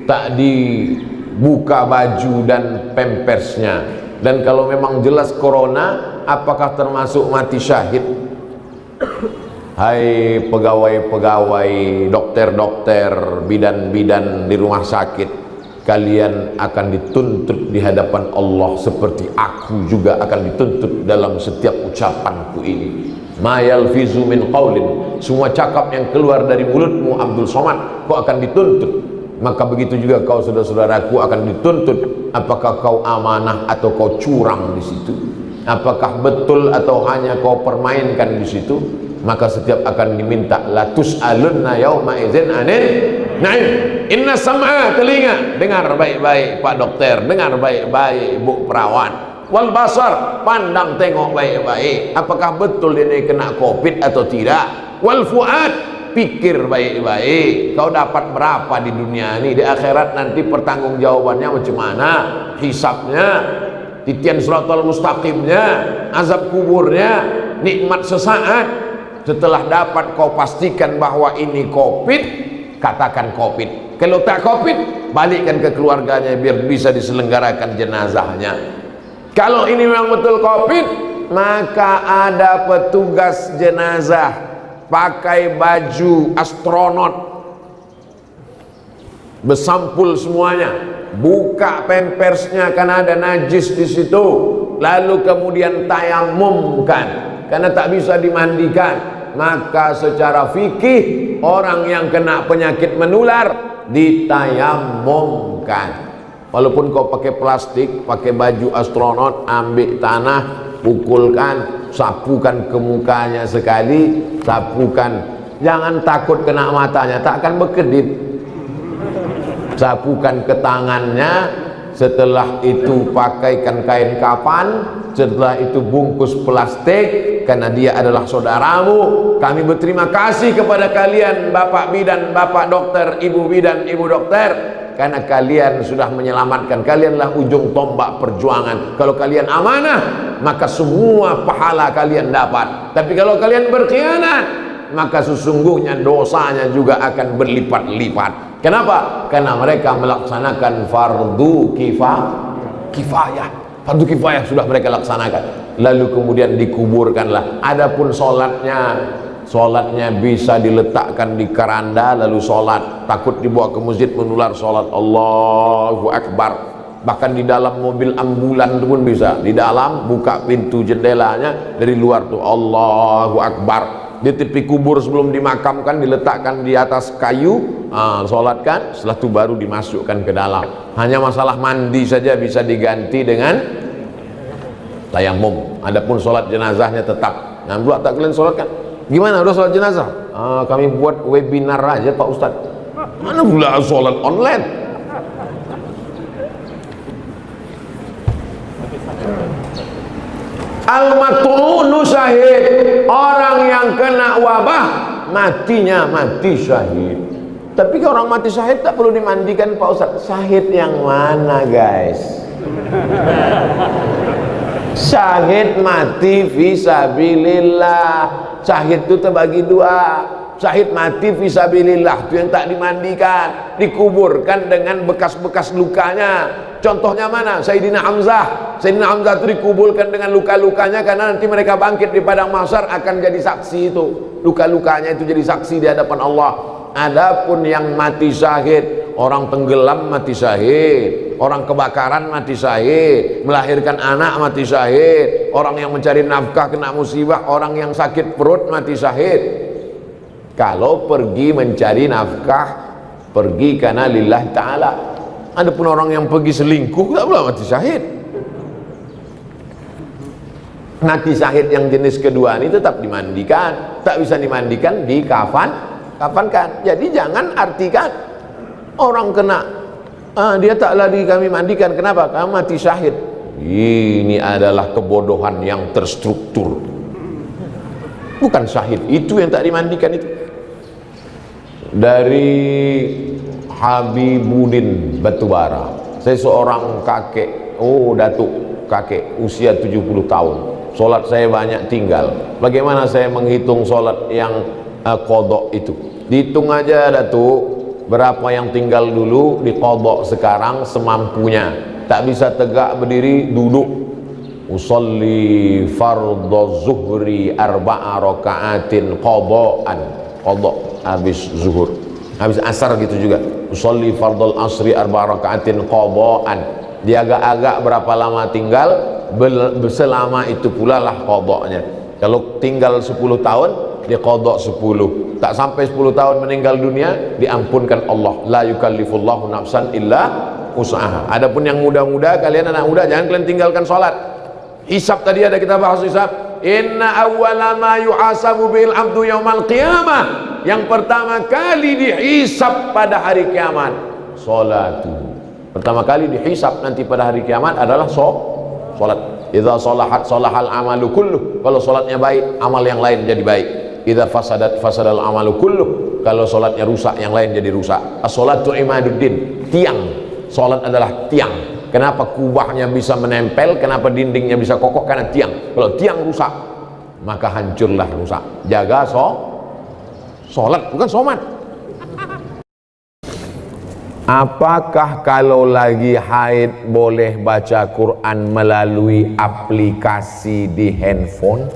tak dibuka baju dan pempersnya? Dan kalau memang jelas corona, apakah termasuk mati syahid? Hai pegawai-pegawai, dokter-dokter, bidan-bidan di rumah sakit, kalian akan dituntut di hadapan Allah seperti aku juga akan dituntut dalam setiap ucapanku ini. Ma yalfizu min qaulin, semua cakap yang keluar dari mulutmu Abdul Somad, kau akan dituntut. Maka begitu juga kau saudara-saudaraku akan dituntut. Apakah kau amanah atau kau curang di situ? Apakah betul atau hanya kau permainkan di situ? Maka setiap akan diminta la tus'alunna yauma idzin anin na'im. Inna sam'a, telinga, dengar baik-baik Pak Dokter, dengar baik-baik Bu Perawat. Wal basar, pandang tengok baik-baik, apakah betul ini kena Covid atau tidak. Wal fuad, pikir baik-baik, kau dapat berapa di dunia ini, di akhirat nanti pertanggungjawabannya macam mana, hisabnya, titian siratal mustaqimnya, azab kuburnya, nikmat sesaat. Setelah dapat kau pastikan bahwa ini Covid, katakan Covid. Kalau tak Covid, balikkan ke keluarganya biar bisa diselenggarakan jenazahnya. Kalau ini memang betul Covid, maka ada petugas jenazah pakai baju astronot, bersampul semuanya, buka pempersnya karena ada najis di situ, lalu kemudian tayamumkan karena tak bisa dimandikan. Maka secara fikih orang yang kena penyakit menular ditayamumkan. Walaupun kau pakai plastik, pakai baju astronot, ambil tanah, pukulkan, sapukan ke mukanya sekali, sapukan, jangan takut kena matanya, tak akan berkedip. Sapukan ke tangannya, setelah itu pakaikan kain kafan, setelah itu bungkus plastik, karena dia adalah saudaramu. Kami berterima kasih kepada kalian Bapak bidan, Bapak dokter, Ibu bidan, Ibu dokter, karena kalian sudah menyelamatkan. Kalianlah ujung tombak perjuangan. Kalau kalian amanah, maka semua pahala kalian dapat. Tapi kalau kalian berkhianat, maka sesungguhnya dosanya juga akan berlipat-lipat. Kenapa? Karena mereka melaksanakan fardu kifayah. Fardu kifayah sudah mereka laksanakan. Lalu kemudian dikuburkanlah. Adapun sholatnya bisa diletakkan di keranda lalu sholat, takut dibawa ke masjid menular sholat. Allahu Akbar. Bahkan di dalam mobil ambulan itu pun bisa, di dalam buka pintu jendelanya, dari luar tuh Allahu Akbar. Di tepi kubur sebelum dimakamkan diletakkan di atas kayu, sholatkan, setelah itu baru dimasukkan ke dalam. Hanya masalah mandi saja bisa diganti dengan tayamum. Adapun sholat jenazahnya tetap Nah, pula tak kalian sholatkan. Gimana, udah sholat jenazah? Kami buat webinar aja Pak Ustaz. Mana pula sholat online? Al-mat'unu syahid, orang yang kena wabah matinya mati syahid. Tapi kalau orang mati syahid tak perlu dimandikan Pak Ustaz. Syahid yang mana guys? Syahid mati fisabilillah. Syahid itu terbagi dua. Syahid mati fisabilillah itu yang tak dimandikan, dikuburkan dengan bekas-bekas lukanya. Contohnya mana? Sayyidina Hamzah. Sayyidina Hamzah itu dikuburkan dengan luka-lukanya karena nanti mereka bangkit di padang mahsyar akan jadi saksi itu. Luka-lukanya itu jadi saksi di hadapan Allah. Adapun yang mati syahid, orang tenggelam mati syahid, orang kebakaran mati syahid, melahirkan anak mati syahid, orang yang mencari nafkah kena musibah, orang yang sakit perut mati syahid. Kalau pergi mencari nafkah, pergi karena lillah ta'ala. Adapun orang yang pergi selingkuh, tak pula mati syahid. Mati syahid yang jenis kedua ini tetap dimandikan, tak bisa dimandikan, kafankan. Jadi jangan artikan orang kena dia tak lagi kami mandikan, kenapa? Karena mati syahid. Ini adalah kebodohan yang terstruktur. Bukan syahid itu yang tak dimandikan itu. Dari Habibuddin Batubara, saya seorang kakek, datuk kakek usia 70 tahun. Solat saya banyak tinggal. Bagaimana saya menghitung solat yang qadha itu? Dihitung aja datuk, berapa yang tinggal dulu di qadha sekarang semampunya. Tak bisa tegak berdiri, duduk. Usolli fardhu zuhri arba'a raka'atin qadha'an. Qadha habis zuhur, habis asar gitu juga. Usolli fardhu asri arba'a raka'atin qadha'an. Dia agak-agak berapa lama tinggal, selama itu pula lah qadha'nya. Kalau tinggal 10 tahun, dia qadha 10. Tak sampai 10 tahun meninggal dunia, diampunkan Allah. La yukallifullahu nafsan illa usaha. Adapun yang muda-muda, kalian anak muda, jangan kalian tinggalkan sholat. Hisab tadi ada kita bahas hisab. Inna awwala ma yuhasabu bil abdu yaumal qiyamah. Yang pertama kali dihisab pada hari kiamat, salatu. Pertama kali dihisab nanti pada hari kiamat adalah salat. Idza salahat salahal amalu kulluh. Kalau salatnya baik, amal yang lain jadi baik. Idza fasadat fasadal amalu kulluh. Kalau salatnya rusak, yang lain jadi rusak. As-salatu imaduddin. Tiang. Salat adalah tiang. Kenapa kubahnya bisa menempel, kenapa dindingnya bisa kokoh? Karena tiang. Kalau tiang rusak, maka hancurlah rusak. Jaga sholat, bukan somat. Apakah kalau lagi haid boleh baca Quran melalui aplikasi di handphone?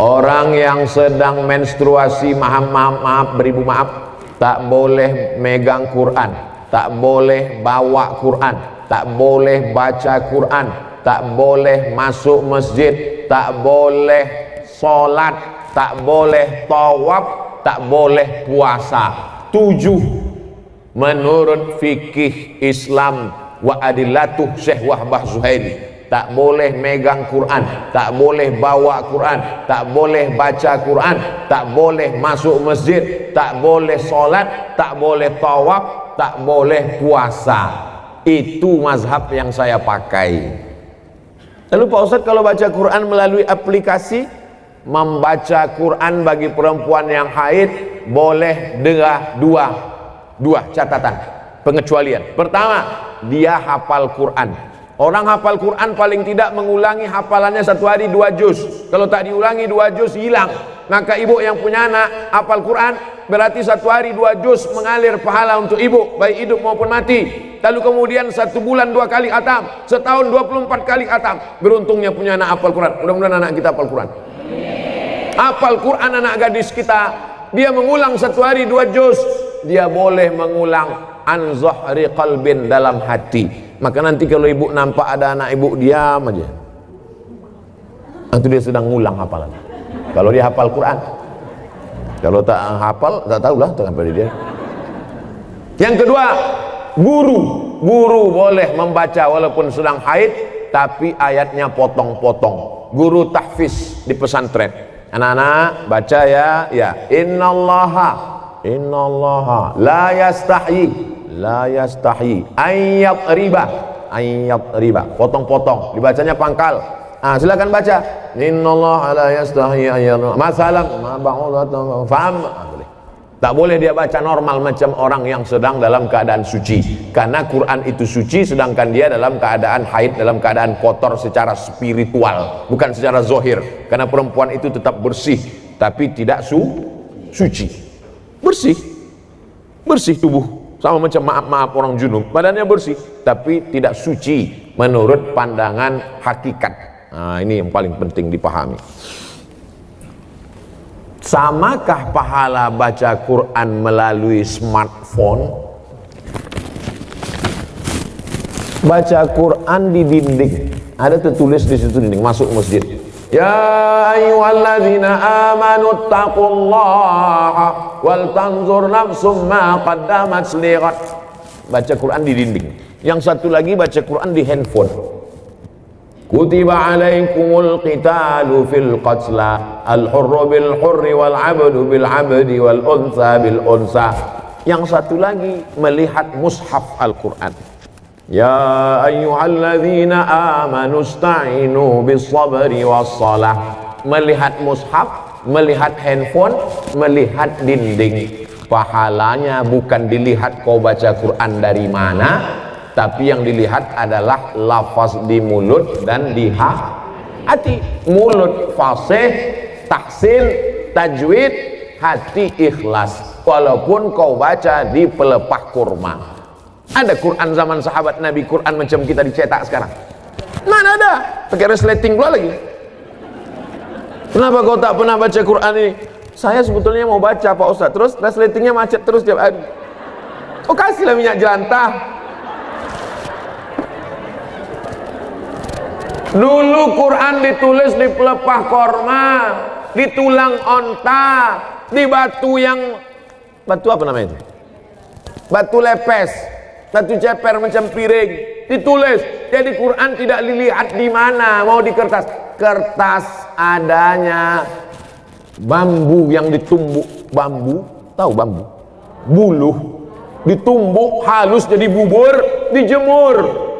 Orang yang sedang menstruasi, maaf, beribu maaf, tak boleh megang Quran, tak boleh bawa Quran, tak boleh baca Quran, tak boleh masuk masjid, tak boleh sholat, tak boleh tawaf, tak boleh puasa. 7 menurut fikih Islam wa adillatuh Syekh Wahbah Zuhaili. Tak boleh megang Quran, tak boleh bawa Quran, tak boleh baca Quran, tak boleh masuk masjid, tak boleh sholat, tak boleh tawaf, tak boleh puasa. Itu mazhab yang saya pakai. Lalu Pak Ustadz, kalau baca Quran melalui aplikasi, membaca Quran bagi perempuan yang haid boleh dengan dua catatan pengecualian. Pertama, dia hafal Quran. Orang hafal Quran paling tidak mengulangi hafalannya satu hari 2 juz. Kalau tak diulangi 2 juz hilang. Maka ibu yang punya anak hafal Quran, berarti satu hari 2 juz mengalir pahala untuk ibu, baik hidup maupun mati. Lalu kemudian 1 bulan 2 kali khatam, setahun 24 kali khatam. Beruntungnya punya anak hafal Quran. Mudah-mudahan anak kita hafal Quran. Hafal Quran anak gadis kita, dia mengulang satu hari 2 juz, dia boleh mengulang an zahri qalbin, dalam hati. Maka nanti kalau ibu nampak ada anak ibu, diam aja. Itu dia sedang ngulang hafalan. Kalau dia hafal Quran. Kalau tak hafal, tak tahulah kenapa dia. Yang kedua, guru boleh membaca walaupun sedang haid, tapi ayatnya potong-potong. guru tahfiz di pesantren. Anak-anak baca ya, innallaha la yastahyi ayyat riba, potong-potong, dibacanya pangkal. Silakan baca. Innallaha la yastahyi ayyat masalam ma ba'udatan faham. Tak boleh dia baca normal macam orang yang sedang dalam keadaan suci, karena Quran itu suci sedangkan dia dalam keadaan haid, dalam keadaan kotor secara spiritual, bukan secara zohir. Karena perempuan itu tetap bersih tapi tidak suci. Bersih tubuh, sama macam maaf orang junub, badannya bersih tapi tidak suci menurut pandangan hakikat. Ini yang paling penting dipahami. Samakah pahala baca Quran melalui smartphone? Baca Quran di dinding, ada tertulis di situ dinding, masuk masjid. Ya ayyuhalladzina amanu taqullaha wal tanzur nafsum ma qaddamat lighad. Baca Quran di dinding. Yang satu lagi baca Quran di handphone. Kutiba alaikumul qitalu fil qatla al-hurru bil hurri wal 'abdu bil 'abdi wal unsa bil unsa. Yang satu lagi melihat mushaf Al-Quran. Ya ayyuhalladzina amanu ista'inu bis sabri was salah. Melihat mushaf, melihat handphone, melihat dinding. Pahalanya bukan dilihat kau baca Quran dari mana, tapi yang dilihat adalah lafaz di mulut dan di hati. Mulut fasih, tahsin, tajwid, hati ikhlas. Walaupun kau baca di pelepah kurma. Ada Quran zaman sahabat Nabi, Quran macam kita dicetak sekarang? Mana ada? Pakai resleting pula lagi. Kenapa kau tak pernah baca Quran ini? Saya sebetulnya mau baca Pak Ustaz, terus resletingnya macet terus tiap hari. Oh, kasihlah minyak jelantah. Dulu Quran ditulis di pelepah korma, di tulang onta, di batu apa namanya itu? Batu lepes, batu ceper macam piring, ditulis. Jadi Quran tidak dilihat di mana, mau di kertas. Kertas adanya bambu yang ditumbuk, bambu, tahu bambu? Buluh, ditumbuk halus jadi bubur, dijemur.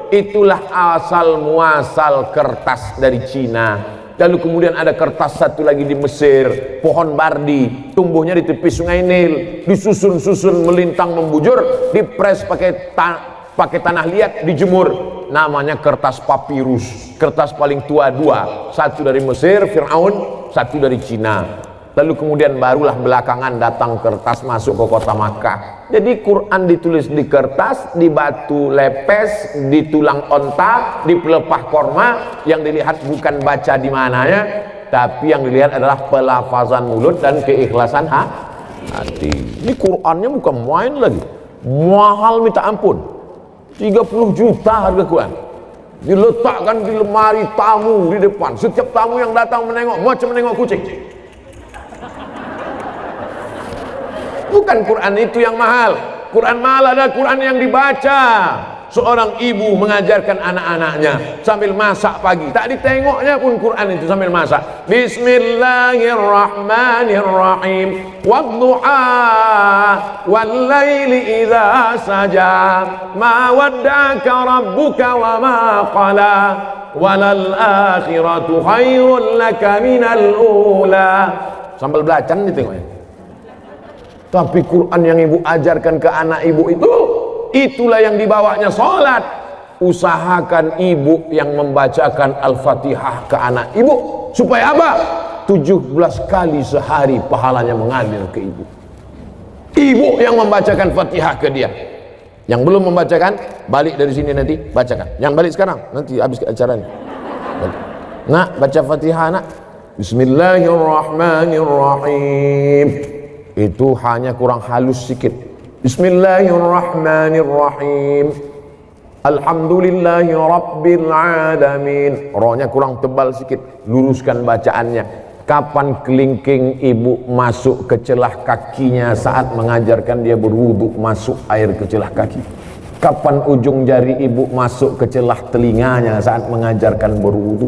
Itulah asal muasal kertas dari Cina. Lalu kemudian ada kertas satu lagi di Mesir, pohon bardi, tumbuhnya di tepi sungai Nil, disusun-susun melintang membujur, dipres pakai tanah liat, dijemur. Namanya kertas papirus. Kertas paling tua dua, satu dari Mesir, Fir'aun, satu dari Cina. Lalu kemudian barulah belakangan datang kertas masuk ke kota Makkah. Jadi Quran ditulis di kertas, di batu lepes, di tulang onta, di pelepah korma. Yang dilihat bukan baca di mananya, tapi yang dilihat adalah pelafazan mulut dan keikhlasan hati. Ini Qurannya bukan main lagi, mahal minta ampun. 30 juta harga Quran. Diletakkan di lemari tamu di depan. Setiap tamu yang datang menengok macam menengok kucing. Bukan Quran itu yang mahal. Quran mahal adalah Quran yang dibaca. Seorang ibu mengajarkan anak-anaknya sambil masak pagi. Tak ditengoknya pun Quran itu sambil masak. Bismillahirrahmanirrahim. Wadduha wal laili idza saja. Ma wadda'aka rabbuka wa ma qala. Walal akhiratu khairul laka minal ula. Sambil belacan ditengoknya. Tapi Quran yang ibu ajarkan ke anak ibu itu, itulah yang dibawanya sholat. Usahakan ibu yang membacakan Al-Fatihah ke anak ibu. Supaya apa? 17 kali sehari pahalanya mengalir ke ibu. Ibu yang membacakan Fatihah ke dia. Yang belum membacakan, balik dari sini nanti, bacakan. Yang balik sekarang, nanti habis acaranya. Nak, baca Fatihah nak. Bismillahirrahmanirrahim. Itu hanya kurang halus sedikit. Bismillahirrahmanirrahim. Alhamdulillahi rabbil alamin. Rohnya kurang tebal sedikit. Luruskan bacaannya. Kapan kelingking ibu masuk ke celah kakinya saat mengajarkan dia berwudu, masuk air ke celah kaki? Kapan ujung jari ibu masuk ke celah telinganya saat mengajarkan berwudu?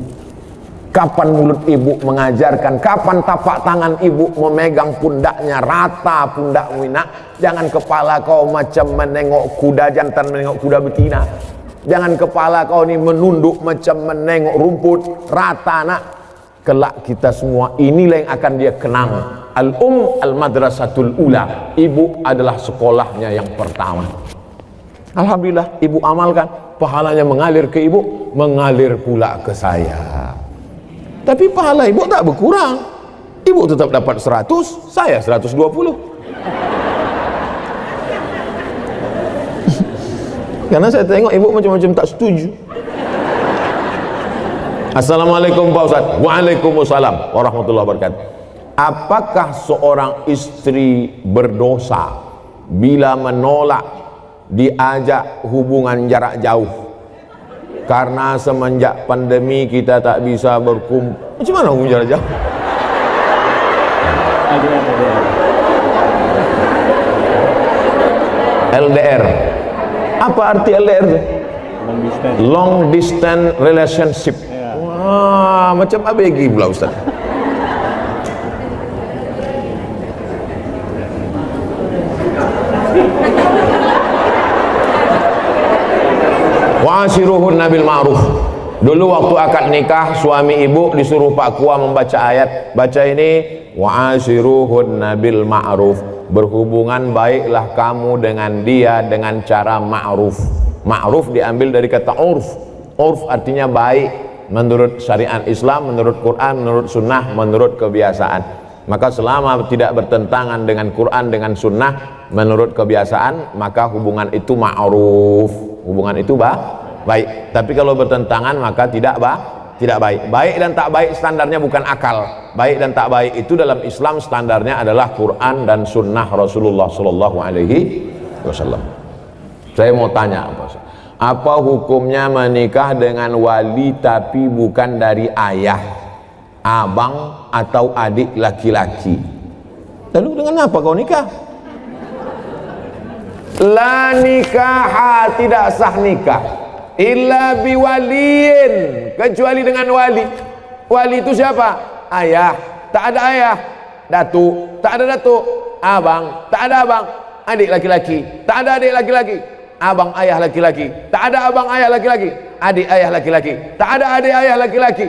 Kapan mulut ibu mengajarkan, kapan tapak tangan ibu memegang pundaknya, rata pundakmu nak. Jangan kepala kau macam menengok kuda jantan menengok kuda betina. Jangan kepala kau ni menunduk macam menengok rumput, rata nak. Kelak kita semua inilah yang akan dia kenang. Al-madrasatul ula. Ibu adalah sekolahnya yang pertama. Alhamdulillah ibu amalkan, pahalanya mengalir ke ibu, mengalir pula ke saya. Tapi pahala ibu tak berkurang. Ibu tetap dapat 100, saya 120. Karena saya tengok ibu macam-macam tak setuju. Assalamualaikum Pak Ustaz. Waalaikumsalam warahmatullahi wabarakatuh. Apakah seorang istri berdosa bila menolak diajak hubungan jarak jauh? Karena semenjak pandemi kita tak bisa berkumpul. Macam mana hubungan jarak jauh? LDR. Apa arti LDR? Long distance relationship. Wah, macam ABG pula Ustaz. Wa'ashiruhunna bil ma'ruf. Dulu waktu akad nikah, suami ibu disuruh Pak Kua membaca ayat. Baca ini, wa'ashiruhunna bil ma'ruf. Berhubungan baiklah kamu dengan dia dengan cara ma'ruf. Ma'ruf diambil dari kata urf. Urf artinya baik menurut syariat Islam, menurut Quran, menurut sunnah, menurut kebiasaan. Maka selama tidak bertentangan dengan Quran, dengan sunnah, menurut kebiasaan, maka hubungan itu ma'ruf. Hubungan itu baik. Tapi kalau bertentangan maka tidak baik. Baik dan tak baik standarnya bukan akal. Baik dan tak baik itu dalam Islam standarnya adalah Quran dan sunnah Rasulullah Sallallahu Alaihi Wasallam. Saya mau tanya apa hukumnya menikah dengan wali tapi bukan dari ayah, abang atau adik laki-laki? Lalu dengan apa kau nikah? La nikaha, tidak sah nikah illa biwaliin, kecuali dengan wali. Wali itu siapa? Ayah, tak ada ayah. Datuk, tak ada datuk. Abang, tak ada abang. Adik laki-laki, tak ada adik laki-laki. Abang ayah laki-laki, tak ada abang ayah laki-laki. Adik ayah laki-laki, tak ada adik ayah laki-laki.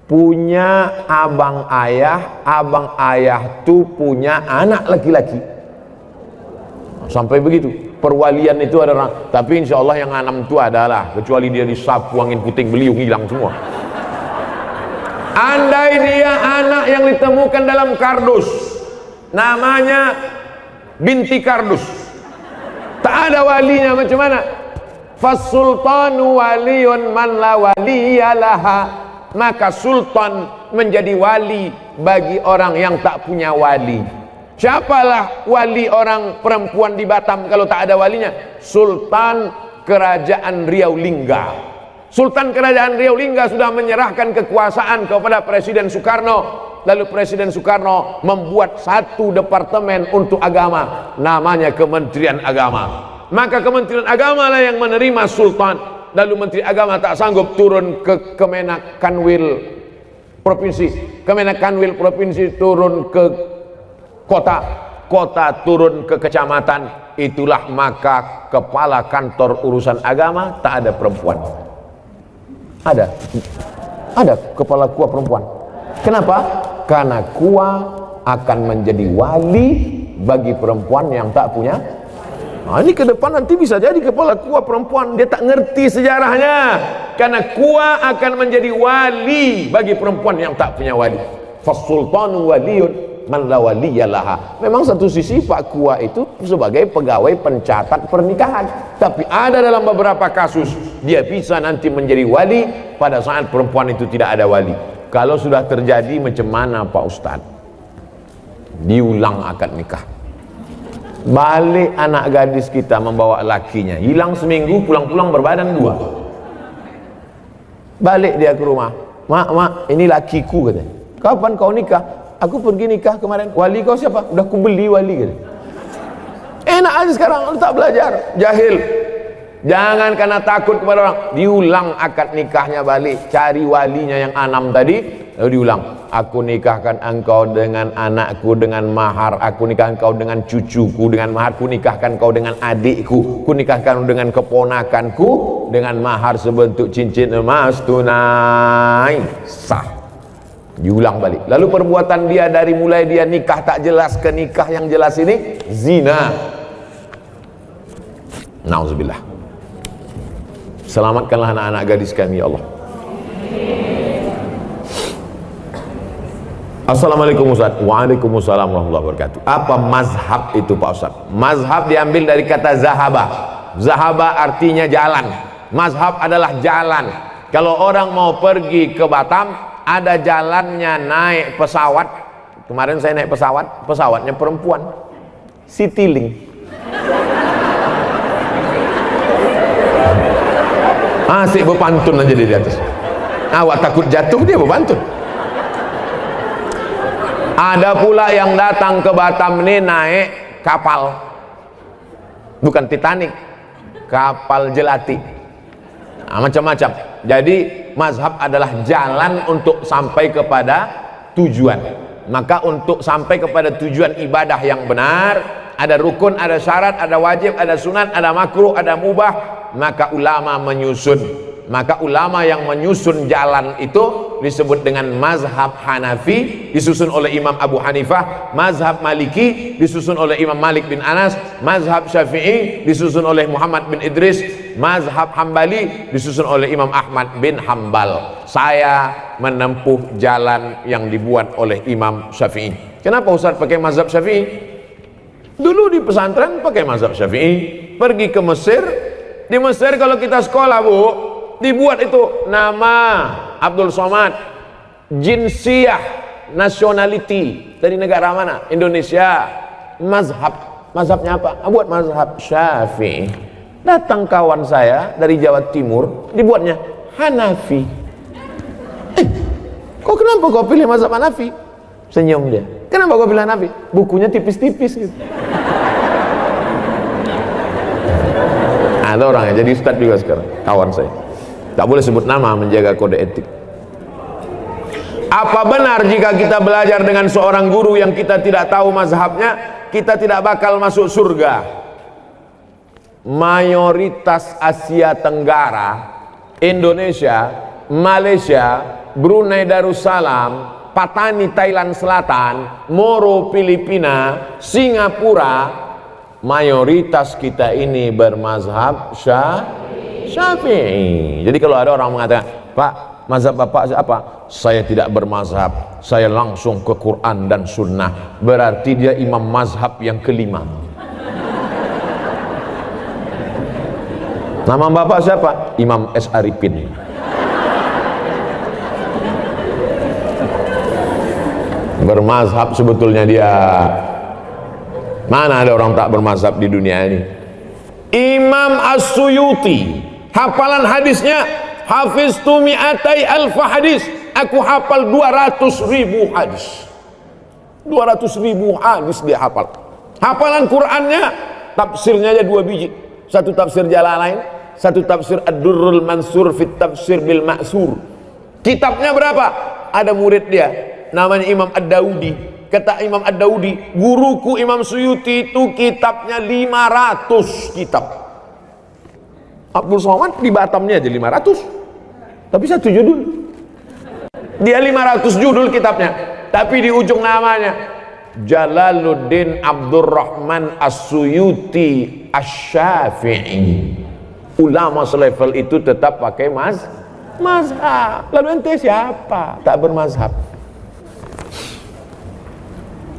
Punya abang ayah tu punya anak laki-laki. Sampai begitu perwalian itu ada orang. Tapi insya Allah yang 6 itu adalah, kecuali dia disapu angin puting beliung hilang semua. Andai dia anak yang ditemukan dalam kardus, namanya binti kardus, tak ada walinya, macam mana? Fasultanu waliyun man la waliyalaha. Maka sultan menjadi wali bagi orang yang tak punya wali. Siapalah wali orang perempuan di Batam kalau tak ada walinya? Sultan Kerajaan Riau Lingga. Sultan Kerajaan Riau Lingga sudah menyerahkan kekuasaan kepada Presiden Soekarno. Lalu Presiden Soekarno membuat satu departemen untuk agama, namanya Kementerian Agama. Maka Kementerian Agama lah yang menerima sultan. Lalu Menteri Agama tak sanggup turun ke Kemenak Kanwil Provinsi, Kemenak Kanwil Provinsi turun ke kota, kota turun ke kecamatan. Itulah maka kepala kantor urusan agama tak ada perempuan. Ada kepala KUA perempuan. Kenapa? Karena KUA akan menjadi wali bagi perempuan yang tak punya. Nah, ini ke depan nanti bisa jadi kepala KUA perempuan, dia tak ngerti sejarahnya. Karena KUA akan menjadi wali bagi perempuan yang tak punya wali. Fasultanu waliyun man la waliyalaha. Memang satu sisi Pak KUA itu sebagai pegawai pencatat pernikahan, tapi ada dalam beberapa kasus dia bisa nanti menjadi wali pada saat perempuan itu tidak ada wali. Kalau sudah terjadi macam mana Pak Ustadz? Diulang akad nikah. Balik anak gadis kita membawa lakinya, hilang seminggu, pulang-pulang berbadan 2. Balik dia ke rumah, mak ini lakiku katanya. Kapan kau nikah? Aku pergi nikah kemarin. Wali kau siapa? Udah ku beli wali katanya. Enak aja sekarang, lu tak belajar, jahil. Jangan karena takut kepada orang, diulang akad nikahnya balik, cari walinya yang 6 tadi, lalu diulang. Aku nikahkan engkau dengan anakku dengan mahar, aku nikahkan engkau dengan cucuku dengan mahar, aku nikahkan engkau dengan adikku, aku nikahkan dengan keponakanku dengan mahar sebentuk cincin emas tunai. Sah. Diulang balik. Lalu perbuatan dia dari mulai dia nikah tak jelas ke nikah yang jelas ini zina. Nauzubillah. Selamatkanlah anak-anak gadis kami ya Allah. Assalamualaikum Ustaz. Waalaikumsalam warahmatullahi wabarakatuh. Apa mazhab itu Pak Ustaz? Mazhab diambil dari kata zahaba. Zahaba artinya jalan. Mazhab adalah jalan. Kalau orang mau pergi ke Batam, ada jalannya naik pesawat. Kemarin saya naik pesawat, pesawatnya perempuan, Citylink. Asik berpantun aja di atas. Awak takut jatuh, dia berpantun. Ada pula yang datang ke Batam ini naik kapal, bukan Titanic, kapal jelati. Macam-macam. Jadi mazhab adalah jalan untuk sampai kepada tujuan. Maka untuk sampai kepada tujuan ibadah yang benar, ada rukun, ada syarat, ada wajib, ada sunat, ada makruh, ada mubah. Maka ulama menyusun. Maka ulama yang menyusun jalan itu disebut dengan mazhab Hanafi, disusun oleh Imam Abu Hanifah. Mazhab Maliki disusun oleh Imam Malik bin Anas. Mazhab Syafi'i disusun oleh Muhammad bin Idris. Mazhab Hambali disusun oleh Imam Ahmad bin Hambal. Saya menempuh jalan yang dibuat oleh Imam Syafi'i. Kenapa Ustaz pakai mazhab Syafi'i? Dulu di pesantren pakai mazhab Syafi'i. Pergi ke Mesir, di Mesir kalau kita sekolah Bu, dibuat itu nama Abdul Somad, jinsiyah, nationality, dari negara mana? Indonesia. Mazhabnya apa? Buat mazhab Syafi'i. Datang kawan saya dari Jawa Timur, dibuatnya Hanafi. Kok kenapa kau pilih mazhab Hanafi? Senyum dia. Kenapa kau pilih Hanafi? Bukunya tipis-tipis gitu. Ada orang yang jadi ustadz juga sekarang, kawan saya. Tak boleh sebut nama, menjaga kode etik. Apa benar jika kita belajar dengan seorang guru yang kita tidak tahu mazhabnya, kita tidak bakal masuk surga? Mayoritas Asia Tenggara, Indonesia, Malaysia, Brunei Darussalam, Patani Thailand Selatan, Moro Filipina, Singapura, mayoritas kita ini bermazhab Syafi'i. Jadi kalau ada orang mengatakan, Pak, mazhab Bapak apa? Saya tidak bermazhab, saya langsung ke Quran dan Sunnah. Berarti dia imam mazhab yang kelima. Nama Bapak siapa? Imam S. Arifin. Bermazhab sebetulnya dia. Mana ada orang tak bermazhab di dunia ini? Imam As-Suyuti, hafalan hadisnya, hafiztu mi'atai alfa hadis. Aku hafal 200.000 hadis. 200.000 hadis dia hafal. Hafalan Qur'annya, tafsirnya aja 2 biji. Satu tafsir Jalalain, satu tafsir Ad-Durrul Mansur fit Tafsir bil Ma'sur. Kitabnya berapa? Ada murid dia, namanya Imam Ad-Daudi. Kata Imam Ad-Daudi, guruku Imam Suyuti itu kitabnya 500 kitab. Abdul Somad di Batamnya aja 500. Tapi satu judul. Dia 500 judul kitabnya. Tapi di ujung namanya Jalaluddin Abdurrahman As-Suyuti Asy-Syafi'i. Ulama selevel itu tetap pakai mazhab. Lalu ente siapa? Tak bermazhab.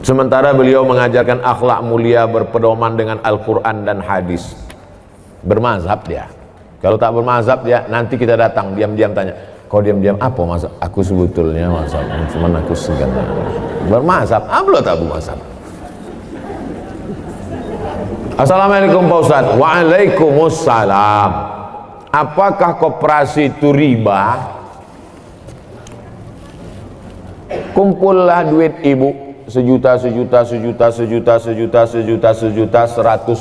Sementara beliau mengajarkan akhlak mulia berpedoman dengan Al-Quran dan hadis. Bermazhab dia. Kalau tak bermazhab dia, nanti kita datang diam-diam tanya, kau diam-diam apa mazhab? Aku sebetulnya mazhab, cuman aku segan. Bermazhab, belum tak bermazhab. Assalamualaikum Pak Ustaz. Waalaikumsalam. Apakah koperasi itu riba? Kumpullah duit ibu, sejuta, 100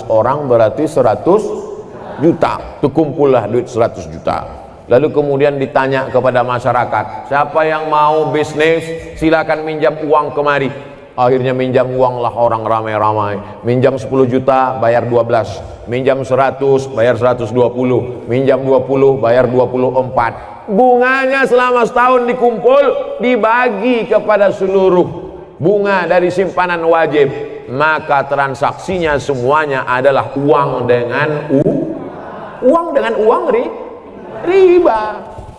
orang berarti 100 juta, terkumpullah duit 100 juta. Lalu kemudian ditanya kepada masyarakat, siapa yang mau bisnis silakan minjam uang kemari. Akhirnya minjam uang lah orang ramai-ramai. Minjam 10 juta bayar 12, minjam 100 bayar 120, minjam 20 bayar 24. Bunganya selama setahun dikumpul dibagi kepada seluruh bunga dari simpanan wajib, maka transaksinya semuanya adalah uang dengan uang riba.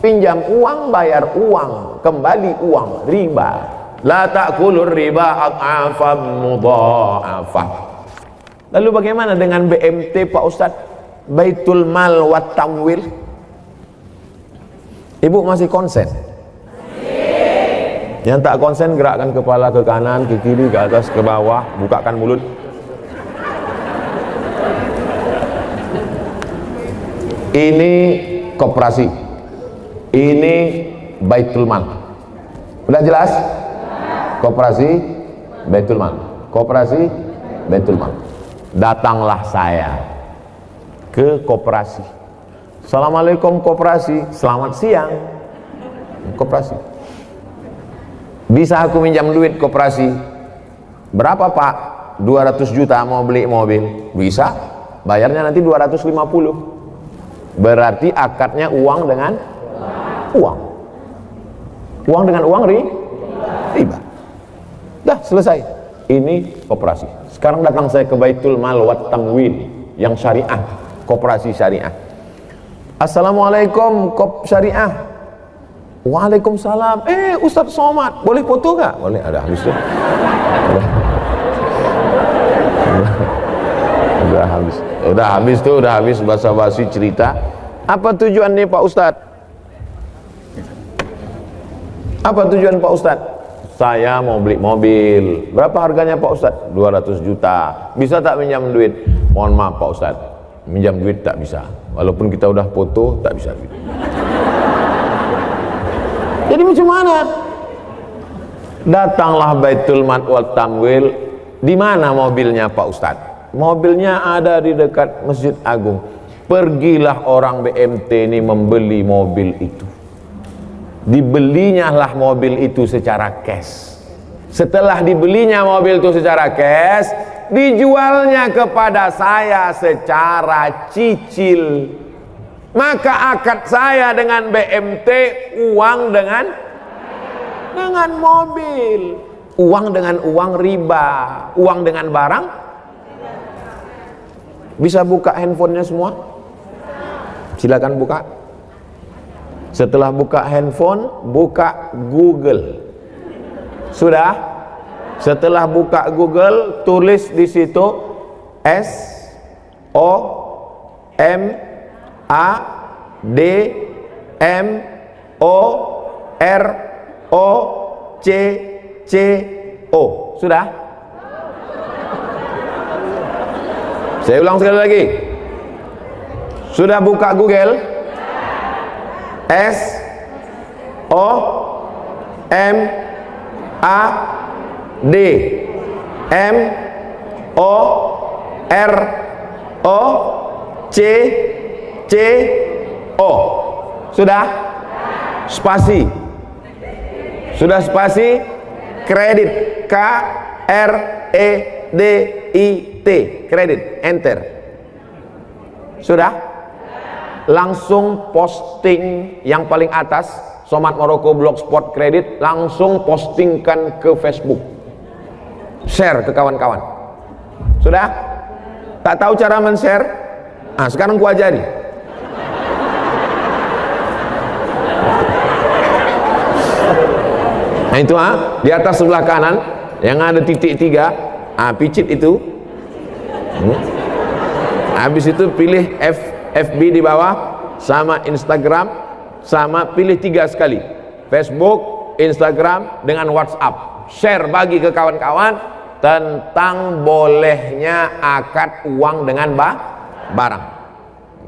Pinjam uang bayar uang, kembali uang riba. La ta'kulur riba ad'afan mudha'afah. Lalu bagaimana dengan BMT Pak Ustadz? Baitul Mal wat Tamwil. Ibu masih konsen? Yang tak konsen gerakkan kepala ke kanan, ke kiri, ke atas, ke bawah, bukakan mulut. Ini koperasi, ini Baitul Mal. Udah jelas? Koperasi Baitul Mal, koperasi Baitul Mal. Datanglah saya ke koperasi. Assalamualaikum koperasi, selamat siang. Koperasi, bisa aku minjam duit koperasi? Berapa Pak? 200 juta mau beli mobil. Bisa, bayarnya nanti 250. Berarti akadnya uang dengan uang. Uang dengan uang riba. Dah selesai. Ini koperasi. Sekarang datang saya ke Baitul Mal wat Tamwil yang syariah, koperasi syariah. Assalamualaikum kop syariah. Waalaikumsalam. Ustadz Somad, boleh foto gak? Boleh, ada habis tuh. Udah habis basa-basi cerita. Apa tujuan nih Pak Ustadz? Apa tujuan Pak Ustadz? Saya mau beli mobil. Berapa harganya Pak Ustadz? 200 juta. Bisa tak minjam duit? Mohon maaf Pak Ustadz, minjam duit tak bisa. Walaupun kita udah foto, tak bisa. Jadi macam mana? Datanglah Baitul Mal wal Tamwil. Di mana mobilnya Pak Ustadz? Mobilnya ada di dekat Masjid Agung. Pergilah orang BMT ini membeli mobil itu. Dibelinya lah mobil itu secara cash. Setelah dibelinya mobil itu secara cash, dijualnya kepada saya secara cicil. Maka akad saya dengan BMT uang dengan mobil, uang dengan uang riba, uang dengan barang. Bisa buka handphonenya semua? Silakan buka. Setelah buka handphone, buka Google. Sudah? Setelah buka Google, tulis di situ SOMADMOROCCO. Sudah? Saya ulang sekali lagi. Sudah buka Google? SOMADMOROCCO. Sudah? Spasi. Sudah spasi? Kredit. KREDIT. Kredit. Enter. Sudah? Langsung posting yang paling atas, Somad Maroko Blogspot Kredit, langsung postingkan ke Facebook, share ke kawan-kawan. Sudah? Tak tahu cara men-share? Nah, sekarang gua ajari. Nah itu di atas sebelah kanan yang ada titik 3, picit itu. Habis itu pilih FB di bawah, sama Instagram, sama pilih 3 sekali, Facebook, Instagram dengan WhatsApp. Share, bagi ke kawan-kawan tentang bolehnya akad uang dengan barang.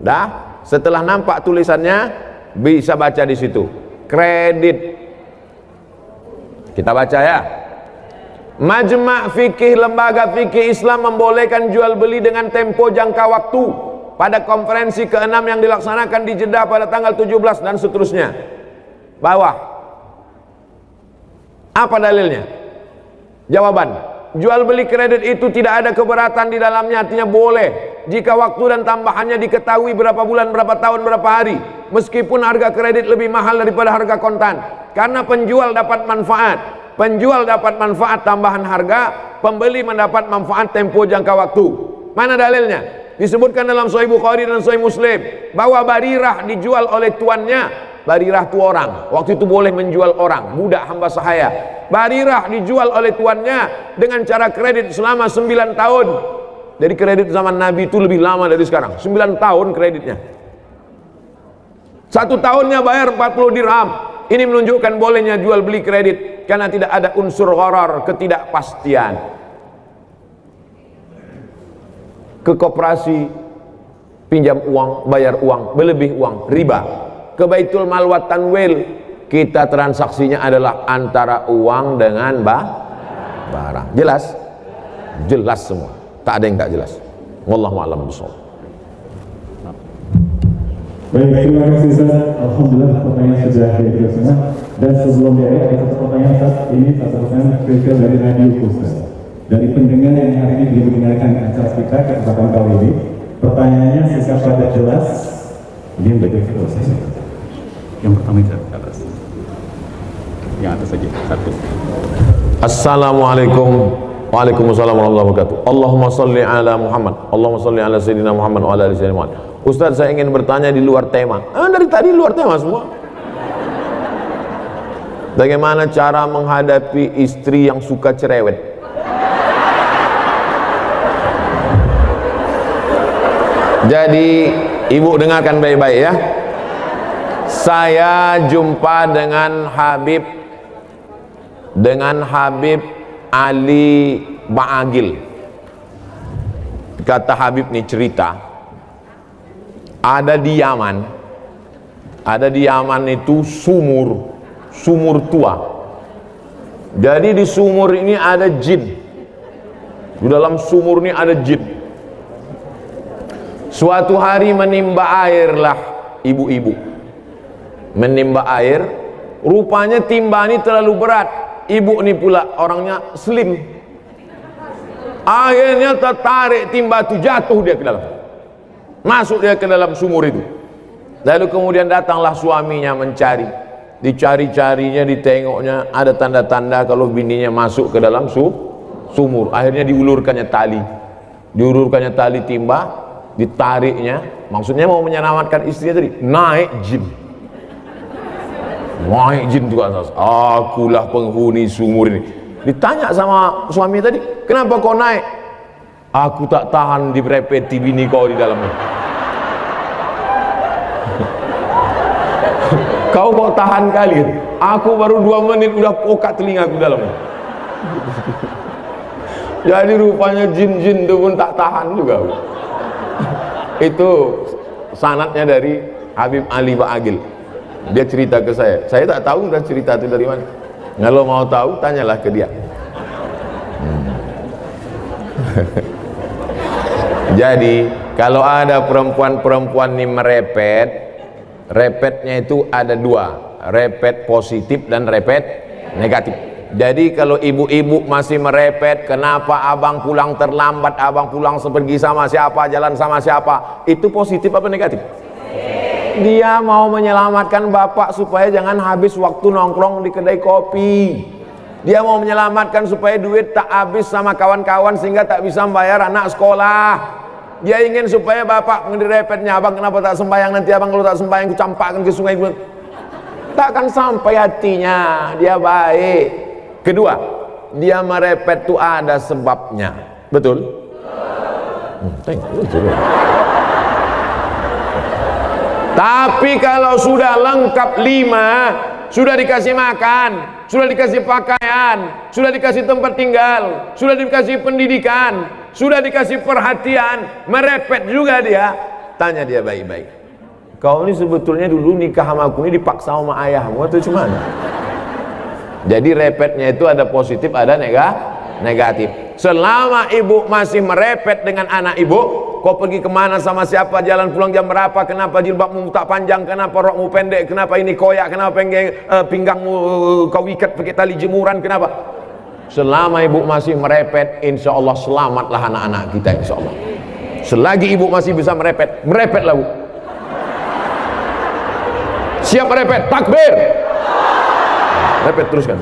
Dah, setelah nampak tulisannya bisa baca di situ. Kredit. Kita baca ya. Majma' fikih, lembaga fikih Islam membolehkan jual beli dengan tempo jangka waktu pada konferensi ke-6 yang dilaksanakan di Jeddah pada tanggal 17 dan seterusnya. Bawah. Apa dalilnya? Jawaban, jual beli kredit itu tidak ada keberatan di dalamnya, artinya boleh jika waktu dan tambahannya diketahui berapa bulan, berapa tahun, berapa hari, meskipun harga kredit lebih mahal daripada harga kontan, karena penjual dapat manfaat. Penjual dapat manfaat tambahan harga, pembeli mendapat manfaat tempo jangka waktu. Mana dalilnya? Disebutkan dalam Sahih Bukhari dan Sahih Muslim bahwa Barirah dijual oleh tuannya. Barirah itu orang, waktu itu boleh menjual orang, budak hamba sahaya. Barirah dijual oleh tuannya dengan cara kredit selama 9 tahun. Jadi kredit zaman Nabi itu lebih lama dari sekarang, 9 tahun kreditnya. 1 tahunnya bayar 40 dirham. Ini menunjukkan bolehnya jual beli kredit karena tidak ada unsur gharar, ketidakpastian. Ke koperasi pinjam uang, bayar uang, berlebih uang, riba. Ke Baitul Mal wa Tanwil, kita transaksinya adalah antara uang dengan barang. Jelas? Jelas semua, tak ada yang tak jelas. Wallahu a'lam bishawab. Baik, terima kasih Ustaz. Alhamdulillah pertanyaan sudah dijawab semua. Dan sebelum ada satu pertanyaan Ustaz, ini satu pertanyaan spesial dari Radio Ustaz. Dari pendengar yang hari ini belum mendengarkan acara kita kesempatan kali ini, pertanyaannya sikap pada jelas. Ini yang baca terus. Yang pertama itu atas. Yang atas saja satu. Assalamualaikum. Waalaikumsalam warahmatullahi wabarakatuh. Allahumma salli ala Muhammad. Allahumma salli ala Sayyidina Muhammad wa ala ali Sayyidina Muhammad. Ustaz, saya ingin bertanya di luar tema. Dari tadi luar tema semua. Bagaimana cara menghadapi istri yang suka cerewet? Jadi ibu dengarkan baik-baik ya. Saya jumpa dengan Habib Ali Ba'agil. Kata Habib nih cerita, ada di Yaman itu sumur tua. Jadi di sumur ini ada jin. Di dalam sumur ini ada jin. Suatu hari menimba airlah ibu-ibu, menimba air, rupanya timba ini terlalu berat. Ibu ini pula orangnya slim, akhirnya tertarik timba itu, jatuh dia ke dalam, masuk dia ke dalam sumur itu. Lalu kemudian datanglah suaminya mencari, dicari-carinya, ditengoknya, ada tanda-tanda kalau bininya masuk ke dalam sumur. Akhirnya diulurkannya tali timba, ditariknya, maksudnya mau menyelamatkan istrinya tadi. Naik jin itu atas. Akulah penghuni sumur ini. Ditanya sama suami tadi, kenapa kau naik? Aku tak tahan direpeti bini kau di dalamnya. Kau tahan kali. Aku baru 2 menit udah pokat telingaku dalamnya. Jadi rupanya jin-jin itu pun tak tahan juga. Itu sanadnya dari Habib Ali Ba'agil. Dia cerita ke saya tak tahu dah cerita itu dari mana. Kalau mau tahu tanyalah ke dia. Jadi kalau ada perempuan-perempuan ini repetnya itu ada 2, repet positif dan repet negatif. Jadi kalau ibu-ibu masih merepet, kenapa abang pulang terlambat, abang pulang pergi sama siapa, jalan sama siapa, itu positif apa negatif? Dia mau menyelamatkan bapak supaya jangan habis waktu nongkrong di kedai kopi. Dia mau menyelamatkan supaya duit tak habis sama kawan-kawan sehingga tak bisa membayar anak sekolah. Dia ingin supaya bapak ngedirepetnya, abang kenapa tak sembahyang, nanti abang kalau tak sembahyang ku campakkan ke sungai. Tak akan sampai hatinya. Dia baik. Kedua, dia merepet itu ada sebabnya. Betul? Tapi kalau sudah lengkap 5, sudah dikasih makan, sudah dikasih pakaian, sudah dikasih tempat tinggal, sudah dikasih pendidikan, sudah dikasih perhatian, merepet juga dia. Tanya dia baik-baik, kau ini sebetulnya dulu nikah sama aku ini dipaksa sama ayahmu atau cuman? Jadi repetnya itu ada positif, ada negatif. Selama ibu masih merepet dengan anak ibu, kau pergi kemana sama siapa, jalan pulang jam berapa, kenapa jilbabmu tak panjang, kenapa rokmu pendek, kenapa ini koyak, kenapa pinggangmu kau ikat pakai tali jemuran, kenapa? Selama ibu masih merepet, insya Allah selamatlah anak-anak kita, insya Allah. Selagi ibu masih bisa merepet, merepetlah bu. Siap merepet, takbir. Repet teruskan.